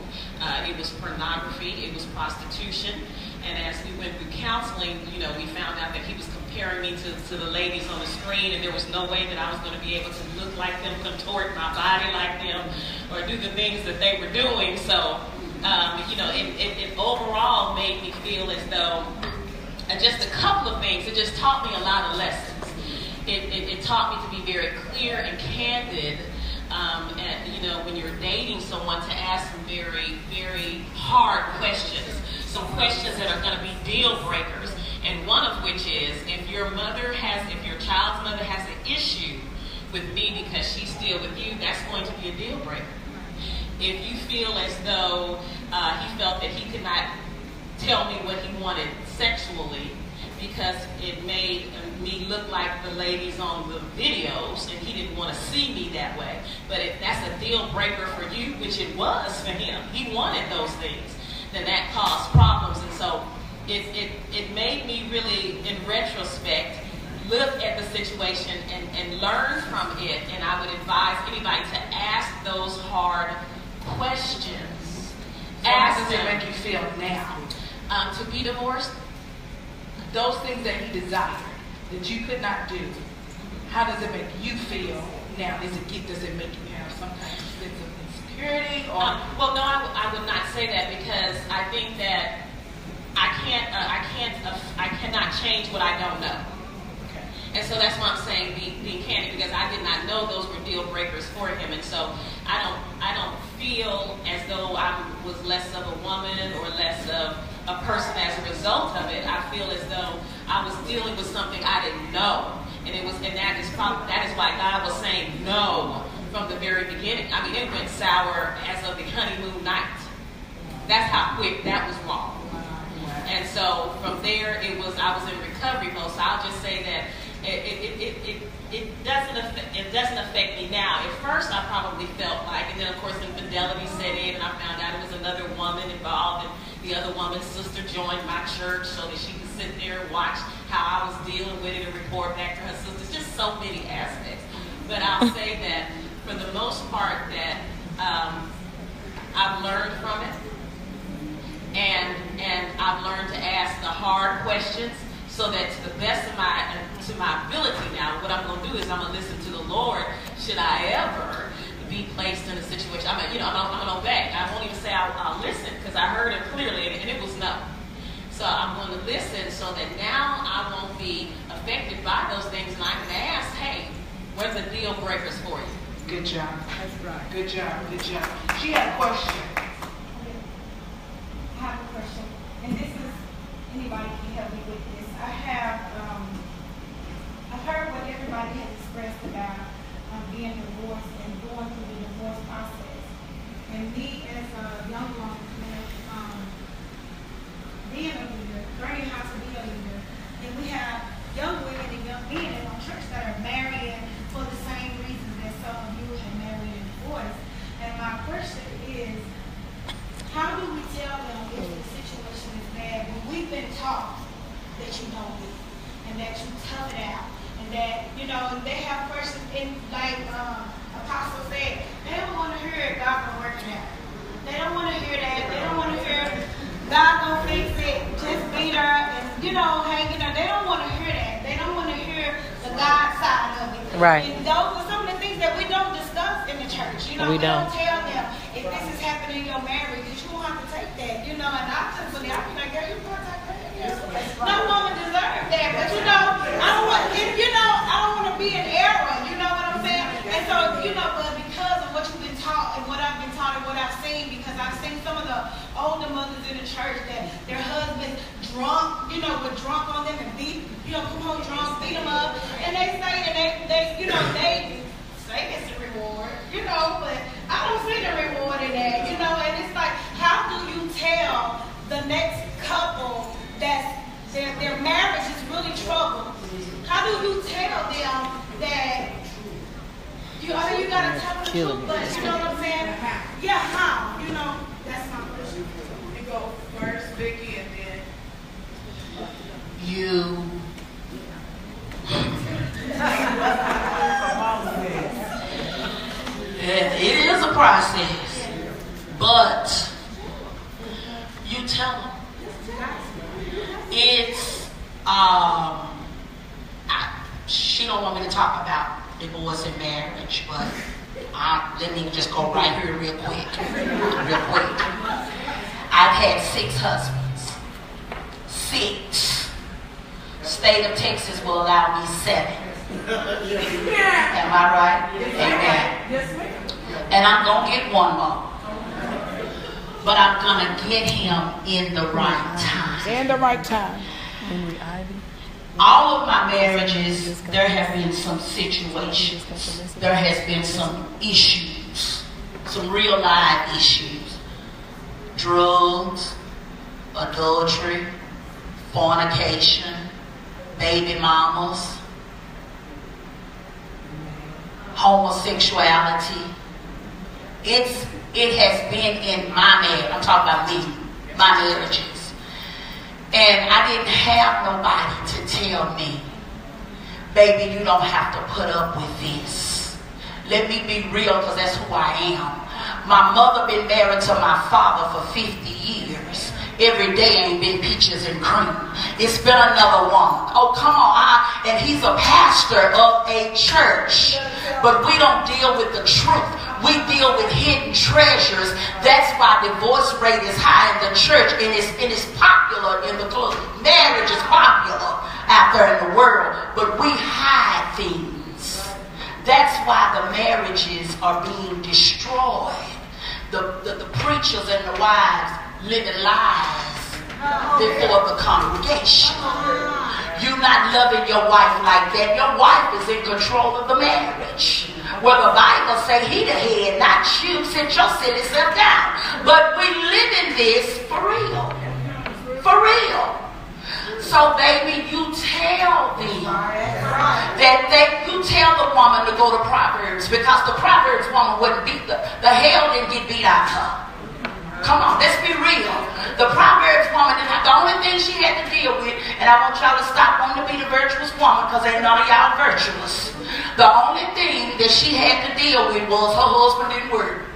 It was pornography, it was prostitution. And as we went through counseling, we found out that he was comparing me to the ladies on the screen, and there was no way that I was going to be able to look like them, contort my body like them, or do the things that they were doing. So, it overall made me feel as though just a couple of things, it just taught me a lot of lessons. It taught me to be very clear and candid, when you're dating someone, to ask some very, very hard questions, some questions that are going to be deal breakers, and one of which is if your child's mother has an issue with me because she's still with you, that's going to be a deal breaker. If you feel as though he felt that he could not tell me what he wanted sexually because it made me look like the ladies on the videos, and he didn't want to see me that way. But if that's a deal breaker for you, which it was for him, he wanted those things, then that caused problems. And so it made me really, in retrospect, look at the situation and learn from it. And I would advise anybody to ask those hard questions. How does it make you feel now? To be divorced? Those things that he desired, that you could not do, how does it make you feel now? Does it make you have some kind of sense of insecurity? Or well, no, I would not say that, because I think that I cannot change what I don't know. Okay. And so that's why I'm saying being candid, because I did not know those were deal breakers for him, and so I don't feel as though I was less of a woman or less of a person as a result of it. I feel as though I was dealing with something I didn't know, And that is why God was saying no from the very beginning. I mean, it went sour as of the honeymoon night. That's how quick that was wrong. And so from there, I was in recovery mode. So I'll just say that it doesn't affect me now. At first, I probably felt like, and then of course infidelity set in, and I found out it was another woman involved, and the other woman's sister joined my church so that she could sit there and watch how I was dealing with it and report back to her sisters. Just so many aspects. But I'll say that for the most part that I've learned from it, and I've learned to ask the hard questions, so that to the best of my ability now, what I'm going to do is I'm going to listen to the Lord. Should I ever be placed in a situation, I'm going to obey. I won't even say I'll listen, because I heard it clearly, and it was no. So I'm going to listen so that now I won't be affected by those things, and I can ask, hey, what are the deal breakers for you? Good job. That's right. Good job. Good job. She had a question. I have a question, and this is, anybody can help me with this. I've heard what everybody has expressed about being divorced and going through the divorce process. And me as a young woman, being a leader, learning how to be a leader, and we have young women and young men in our church that are marrying for the same reasons that some of you have married and divorced. And my question is, how do we tell them if the situation is bad when we've been taught that you don't leave and that you tough it out and that, they have questions in, like Apostle said, they don't want to hear God gonna work it out. They don't want to hear that. They don't want to hear God gonna fix it, just beat her and, hanging her. They don't want to hear that. They don't want to hear the God side of it. Right. And those are some of the things that we don't discuss in the church. We don't tell them if this is happening in your marriage, that you don't have to take that, and I just believe, I be like, girl, you don't take that. No woman deserves that, but I don't want to be in error, you know what I'm saying? And so, but because of what you've been taught and what I've been taught and what I've seen, because I've seen some of the older mothers in the church that their husbands drunk, were drunk on them and beat, come home drunk, beat them up, and they say that they say it's a reward, but I don't see the reward in that, and it's like, how do you tell the next couple that their marriage is really troubled? How do you tell them that, you gotta tell them the truth, but you know what I'm saying? Yeah, how? That's my question. You go first, Vicky, and then you. It is a process, but you tell them. It's she don't want me to talk about divorce and marriage, but let me just go right here real quick. I've had 6 husbands. 6. State of Texas will allow me 7. Am I right? Amen. And I'm going to get one more. But I'm going to get him in the right time. in the right time. All of my marriages, there have been some situations. There has been some issues. Some real life issues. Drugs, adultery, fornication, baby mamas, homosexuality. It has been in my marriage. I'm talking about me, my marriages. And I didn't have nobody to tell me, baby, you don't have to put up with this. Let me be real, because that's who I am. My mother been married to my father for 50 years. Every day ain't been peaches and cream. It's been another woman. Oh, come on. And he's a pastor of a church. But we don't deal with the truth. We deal with hidden treasures. That's why divorce rate is high in the church, and it's popular in the club. Marriage is popular out there in the world, but we hide things. That's why the marriages are being destroyed. The preachers and the wives living lies before the congregation. you not loving your wife like that. Your wife is in control of the marriage. Well, the Bible say he the head, not you. Sit your silly self down. But we live in this for real. For real. So, baby, you tell them you tell the woman to go to Proverbs, because the Proverbs woman wouldn't beat the hell didn't get beat out of her. Come on, let's be real. The Proverbs woman didn't have, the only thing she had to deal with, and I want y'all to stop wanting to be the virtuous woman, because ain't none of y'all virtuous. The only thing that she had to deal with was her husband didn't work.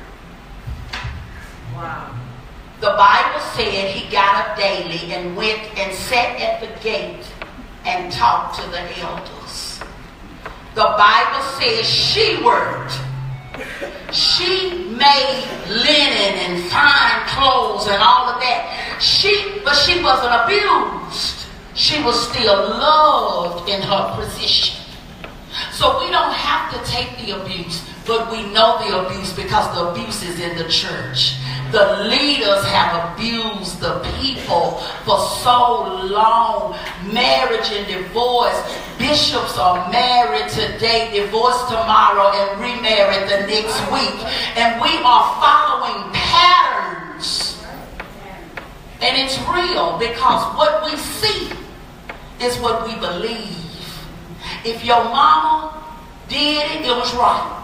Wow. The Bible said he got up daily and went and sat at the gate and talked to the elders. The Bible says she worked. She made linen and fine clothes and all of that. But she wasn't abused. She was still loved in her position. So we don't have to take the abuse, but we know the abuse because the abuse is in the church. The leaders have abused the people for so long. Marriage and divorce. Bishops are married today, divorced tomorrow, and remarried the next week. And we are following patterns. And it's real, because what we see is what we believe. If your mama did it, it was right.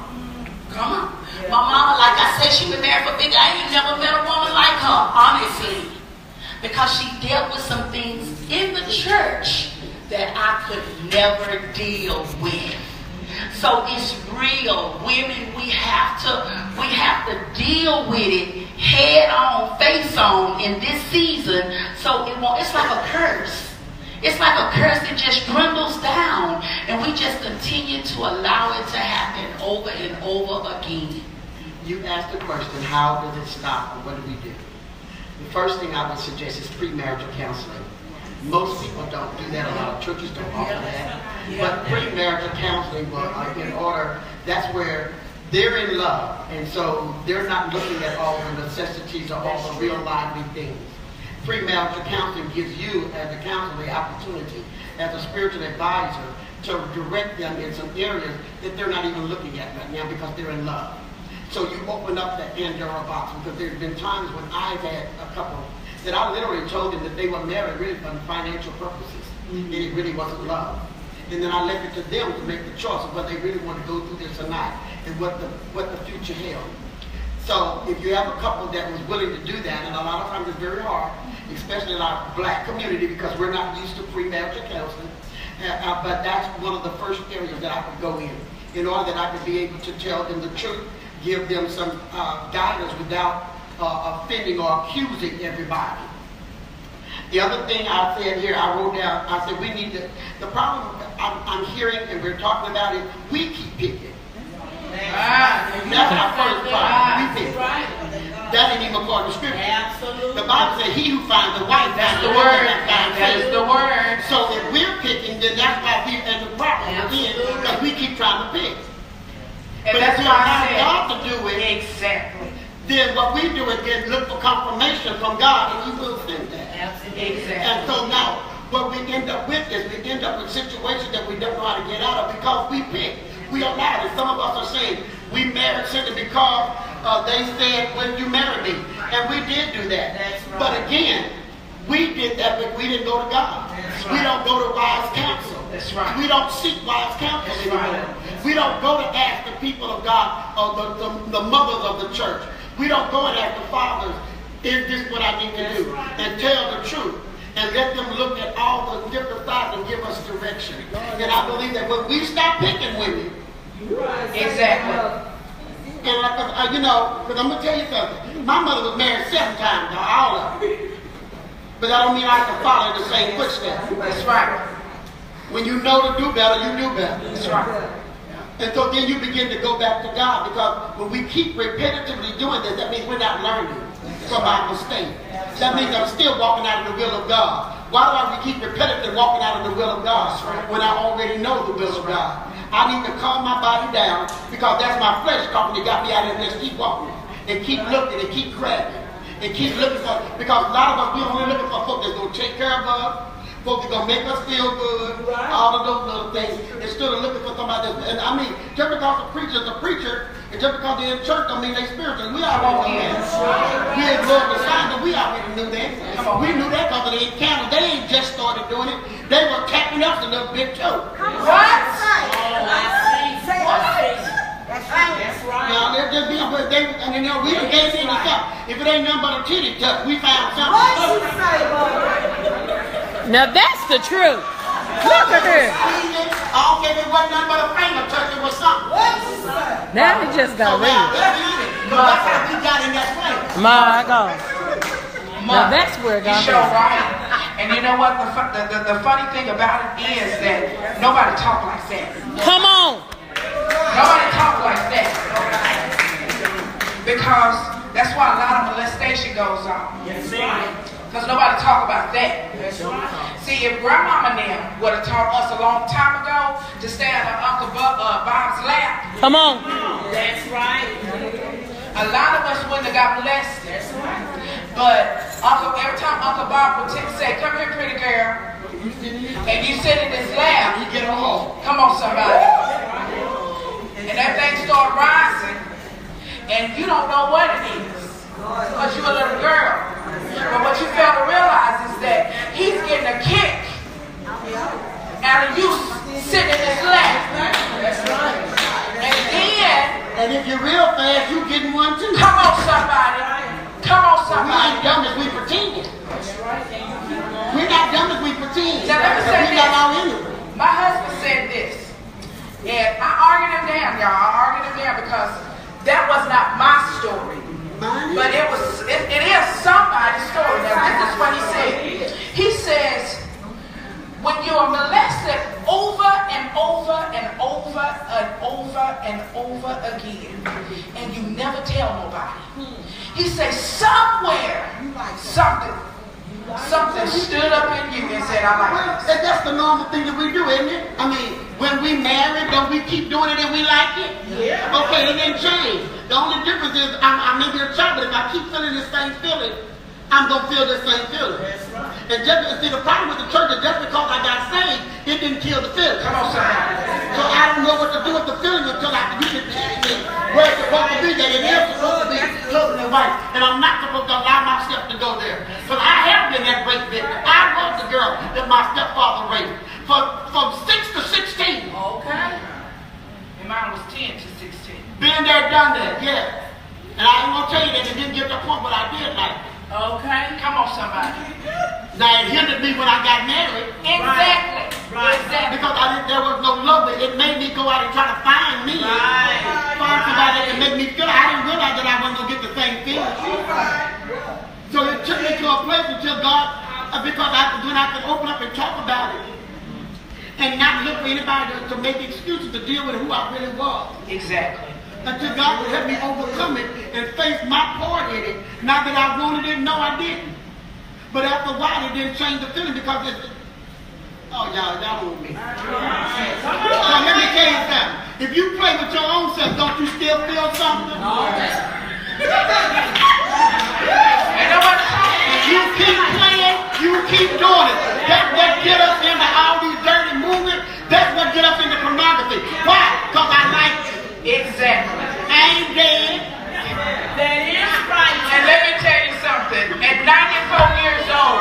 Come on. My mama, like I said, she been married for 50. I ain't never met a woman like her, honestly. Because she dealt with some things in the church that I could never deal with. So it's real. Women, we have to deal with it head on, face on in this season. So it's like a curse. It's like a curse that just dwindles down, and we just continue to allow it to happen over and over again. You asked the question, how does it stop, and what do we do? The first thing I would suggest is premarital counseling. Most people don't do that. A lot of churches don't offer that. But premarital counseling, in order, that's where they're in love, and so they're not looking at all the necessities or all the real lively things. Premarital counseling gives you, as a counselor, the opportunity, as a spiritual advisor, to direct them in some areas that they're not even looking at right now because they're in love. So you open up that Pandora box, because there's been times when I've had a couple that I literally told them that they were married really for financial purposes, and it really wasn't love. And then I left it to them to make the choice of whether they really want to go through this or not, and what the future held. So if you have a couple that was willing to do that, and a lot of times it's very hard, especially in our black community, because we're not used to premarital counseling, but that's one of the first areas that I could go in order that I could be able to tell them the truth, give them some guidance without offending or accusing everybody. The other thing I said here, I wrote down, I said we need to, the problem I'm hearing and we're talking about is we keep picking. That's our first problem. We pick. That ain't even according to Scripture. Absolutely. The Bible says, "He who finds a wife finds the word." That is the word. So if we're picking, then that's why we're in the problem again, because we keep trying to pick. And but that's if we allow God to do it, exactly. Then what we do is then look for confirmation from God, and He will send that. Absolutely. Exactly. And so now, what we end up with is we end up with situations that we don't know how to get out of because we pick. We allowed it. Some of us are saying we married simply because they said, "When you marry me," and we did do that. That's right. But again, we did that, but we didn't go to God. Right. We don't go to wise counsel. That's right. We don't seek wise counsel anymore. Right. We don't go to ask the people of God or the mothers of the church. We don't go and ask the fathers, "Is this what I need to do?" And tell the truth. And let them look at all the different sides and give us direction. And I believe that when we stop picking women, exactly. And like, because I'm going to tell you something. My mother was married 7 times, all of them. But that don't mean I can follow in the same footsteps. That's right. When you know to do better, you do better. That's right. And so then you begin to go back to God, because when we keep repetitively doing this, that means we're not learning from our mistake. That means I'm still walking out of the will of God. Why do I keep repetitively walking out of the will of God when I already know the will of God? I need to calm my body down, because that's my flesh talking that got me out of this. Keep walking and keep looking and keep grabbing and keep looking for, because a lot of us, we're only looking for folks that's going to take care of us, Folks are going to make us feel good. All of those little things. Instead of looking for somebody that's, and I mean, just because a preacher's a preacher, and just because they're in church don't mean they're spiritual. We already knew that. We ain't going to sign, but we already knew that. We knew that because they encountered. They ain't just started doing it. They were tapping us a little bit too. What? That's right. Now, they're just being, but they, and you know, we done gave in to something. If it ain't nothing but a titty tuck, we found something. What you say, boy? Now that's the truth. Look at her. I don't care if it wasn't nothing but a finger touch, it was something. What you say? Now we just got real. That's how we got in that place. My God. Now that's where it got You sure right. And you know what? The funny thing about it is that nobody talk like that. Come on. Nobody talk like that. Because that's why a lot of molestation goes on. Because nobody talk about that. See, if grandmama and them would have taught us a long time ago to stay out of Uncle Bob's lap. Come on. That's right. A lot of us wouldn't have got molested. That's right. But every time Uncle Bob would say, "Come here, pretty girl," and you sit in his lap, you get home. Come on, somebody. And that thing start rising, and you don't know what it is, because you're a little girl. But what you fail to realize is that he's getting a kick out of you sitting in his lap. That's right. And if you're real fast, you getting one too. Come on, somebody. Come on, somebody. We ain't dumb as we pretend. We're not dumb as we pretend. Now, let me say we got our enemy. My husband said this, and I argued him down, y'all. I argued him down because that was not my story. But it is somebody's story. Now, this is what he said. He says, when you are molested over and over and over and over and over again, and you never tell nobody, he says somewhere something stood up in you and said, "I like this." That's the normal thing that we do, isn't it? I mean, when we marry, don't we keep doing it and we like it? Yeah. Okay, it didn't change. The only difference is I may be a child, but if I keep feeling this same feeling, I'm going to feel this same feeling. That's right. And see, the problem with the church is just because I got saved, it didn't kill the feeling. Come on, somebody. So I don't know what to do with the feeling until you can teach me where it's supposed to be, that it is supposed to be close and right. And I'm not supposed to allow myself to go there. Because I have been that rape victim. I was the girl that my stepfather raped. From 6 to 16. Okay. And mine was 10 to 16. Been there, done that, yeah. And I ain't going to tell you that it didn't get to the point, but I did like it. Okay. Come on, somebody. Now, it hindered me when I got married. Exactly. Right. Exactly. Because there was no love. It made me go out and try to find me. Right. Find somebody that can make me feel. I didn't realize that I wasn't going to get the same feeling. So it took me to a place until God, because when I could open up and talk about it and not look for anybody to make excuses to deal with who I really was. Exactly. Until God would help me overcome it and face my part in it. Not that I wanted it, no I didn't. But after a while it didn't change the feeling because it's, oh y'all want me. So let me tell you something. If you play with your own self, don't you still feel something? If you keep playing, you keep doing it. That's what get us into all these dirty movements. That's what get us into pornography. Why? Because I like it. Exactly. I ain't dead. That is right. And let me tell you something. At 94 years old,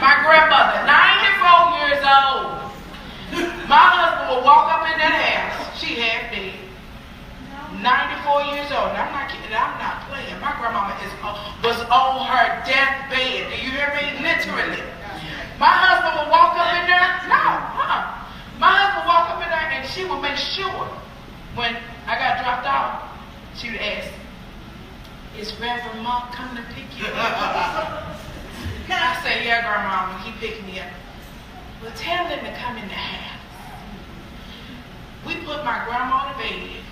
my grandmother, 94 years old, my husband would walk up in that house. She half dead. 94 years old. And I'm not kidding. I'm not playing. My grandmama was on her deathbed. Do you hear me? Literally. My husband would walk up in there. My husband would walk up in there and she would make sure when I got dropped off, she would ask, "Is Reverend Monk coming to pick you up?" I say, "Yeah, Grandma, he picked me up." "Well, tell them to come in the house." We put my grandma to bed,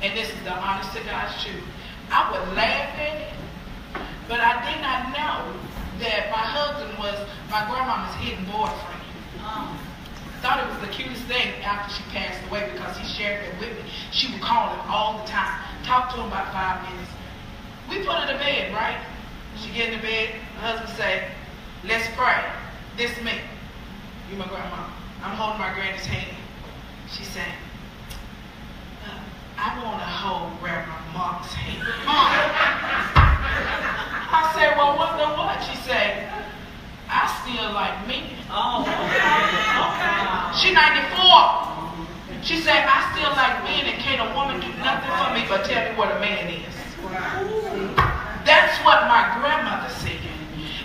and this is the honest to God's truth. I would laugh at it, but I did not know that my husband was my grandmama's hidden boyfriend. Thought it was the cutest thing after she passed away because he shared it with me. She would call him all the time, talk to him about 5 minutes. We put her to bed, right? She get in the bed, my husband say, Let's pray. This me. You my grandma. I'm holding my granny's hand. She said, I want to hold Reverend Monk's hand. I said, well, what the what? She said, I still like men. Oh, okay. She 94. She said, I still like men, and can't a woman do nothing for me but tell me what a man is. That's what my grandmother said.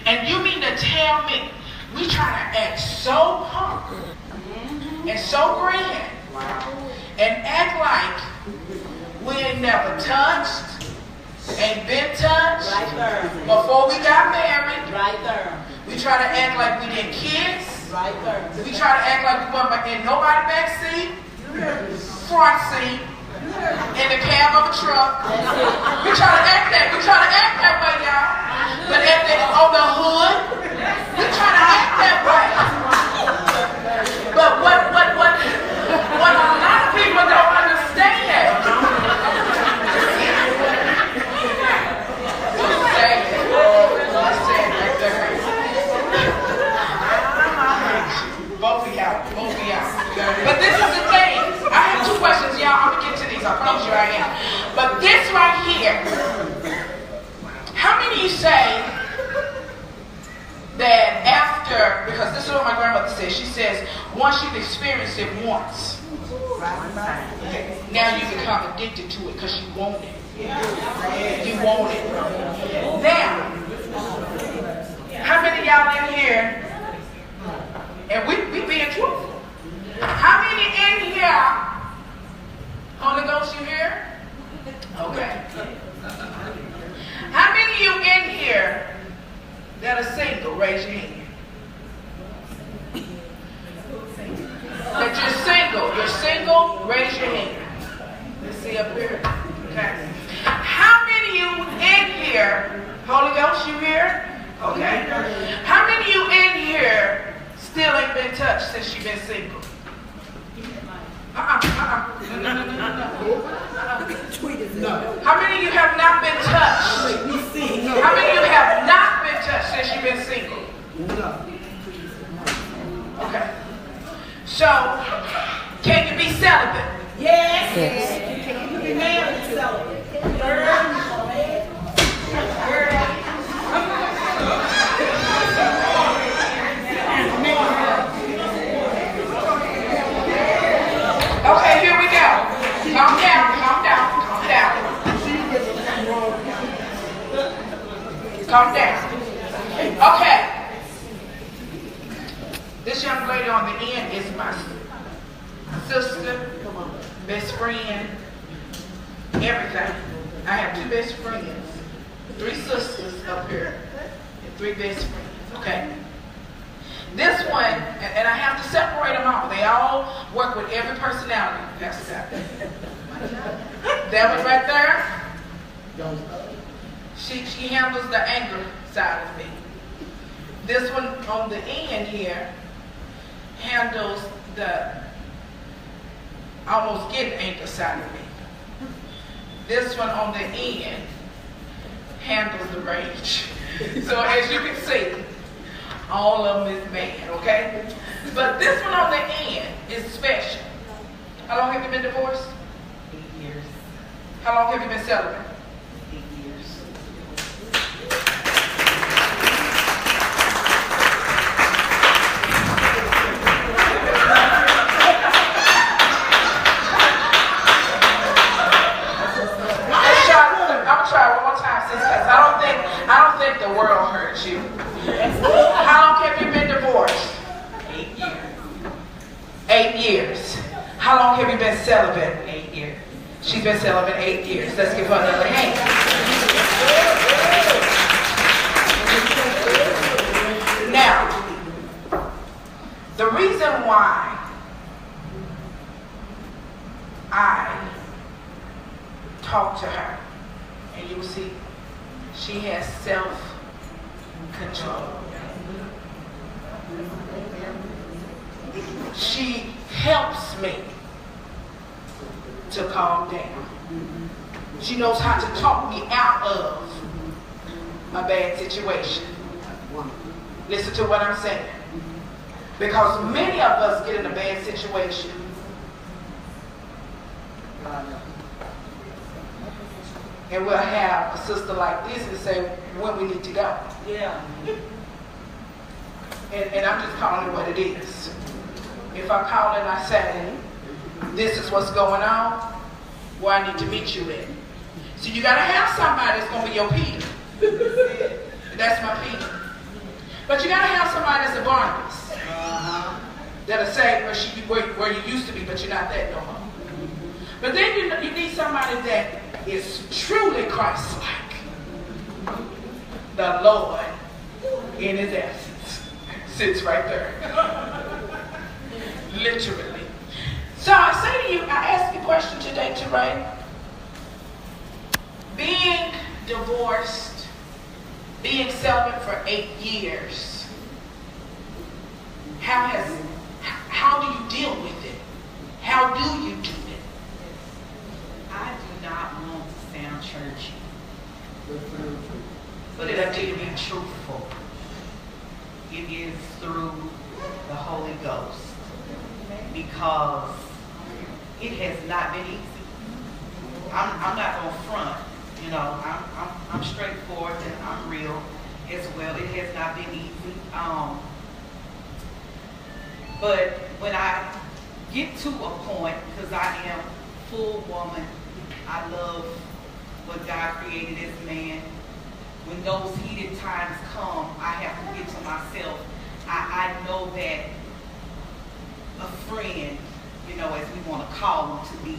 And you mean to tell me we try to act so punk and so grand and act like we ain't never touched, ain't been touched before we got married. We try to act like we didn't kiss. We try to act like we weren't in nobody's back seat, front seat, in the cab of a truck. We try to act that. We try to act that way, y'all. But on the hood, we try to act that way. But what a lot of people don't understand. Both of y'all. But this is the thing. I have two questions, y'all. I'm gonna get to these. I promise you I am. But this right here. How many of you say that after, because this is what my grandmother says. She says, once you've experienced it once, now you become addicted to it because you want it. You want it. Now, how many of y'all in here, and we being truthful, how many in here, Holy Ghost, you here? Okay. How many of you in here that are single, raise your hand. That you're single, raise your hand. Let's see up here. Okay. How many of you in here, Holy Ghost, you here? Okay. How many of you in here still ain't been touched since you've been single? No. How many of you have not been touched? How many of you have not been touched since you've been single? No. Okay. So, can you be celibate? Yes. Can you be married and celibate? Okay, here we go. Calm down. Calm down. Okay. This young lady on the end is my sister, best friend, everything. I have 2 best friends, 3 sisters up here, and 3 best friends, okay? This one, and I have to separate them out. They all work with every personality. That's that. That one right there, she handles the anger side of me. This one on the end here handles the almost getting anger side of me. This one on the end handles the rage. So as you can see, all of them is bad, okay? But this one on the end is special. How long have you been divorced? 8 years. How long have you been celibate? 8 years. I'm gonna try one more time, sis, because I don't think the world hurt you. How long have you been divorced? 8 years. 8 years. How long have you been celibate? 8 years. She's been celibate 8 years. Let's give her another hand. Now, the reason why I talk to her, and you will see she has self-control. She helps me to calm down. She knows how to talk me out of a bad situation. Listen to what I'm saying. Because many of us get in a bad situation. And we'll have a sister like this and say when we need to go. Yeah. And I'm just calling it what it is. If I call and I say, this is what's going on, where I need to meet you at. So you got to have somebody that's going to be your Peter. That's my Peter. But you got to have somebody that's a Barnabas. That'll say where you used to be, but you're not that no more. But then you need somebody that is truly Christ-like. The Lord, in his essence, sits right there. Literally. So I say to you, I ask you a question today, Teray. Being divorced, being celibate for 8 years, how do you deal with it? How do you do it? I do not want to sound churchy. But it up to you to be truthful. It is through the Holy Ghost. Because it has not been easy. I'm not going to front. You know, I'm straightforward and I'm real as well. It has not been easy. But when I get to a point, because I am full woman, I love what God created as man. When those heated times come, I have to get to myself. I know that a friend, you know, as we want to call them to be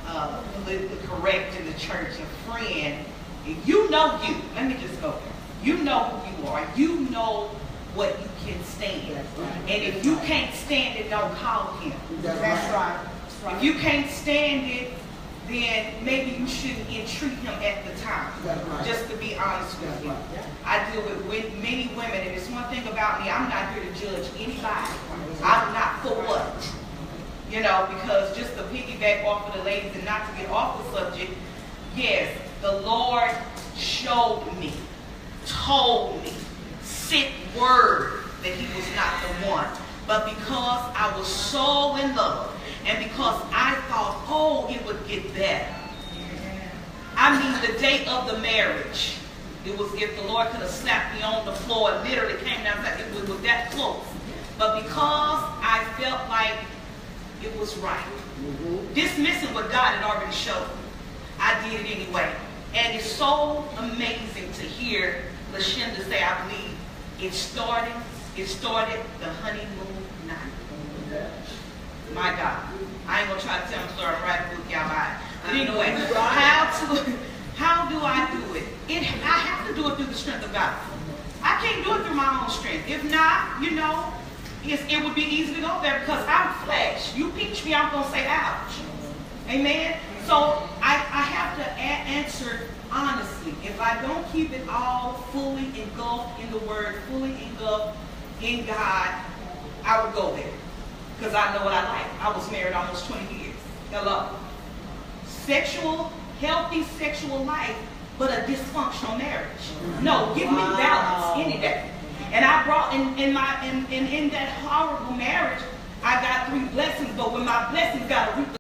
politically correct in the church, a friend, if you know you, let me just go there. You know who you are. You know what you can stand. And if you can't stand it, don't call him. That's right. If you can't stand it, then maybe you shouldn't entreat him at the time. Just to be honest with you. I deal with many women, and it's one thing about me, I'm not here to judge anybody. I'm not for what? You know, because just to piggyback off of the ladies and not to get off the subject, yes, the Lord showed me, told me, sent word that he was not the one. But because I was so in love, and because I thought, oh, it would get better. I mean, the day of the marriage, it was if the Lord could have slapped me on the floor, it literally came down, it was that close. But because I felt like it was right, dismissing what God had already showed me, I did it anyway. And it's so amazing to hear LaShinda say, I believe it started the honeymoon night. My God. I ain't gonna try to tell them story, write a book, y'all mind. But anyway, how do I do it? I have to do it through the strength of God. I can't do it through my own strength. If not, you know, it would be easy to go there because I'm flesh. You pinch me, I'm gonna say ouch. Amen? So I have to answer honestly. If I don't keep it all fully engulfed in the word, fully engulfed in God, I would go there. Because I know what I like. I was married almost 20 years. Hello. Healthy sexual life, but a dysfunctional marriage. No, give me balance any day. And I brought in that horrible marriage, I got 3 blessings, but when my blessings got a reap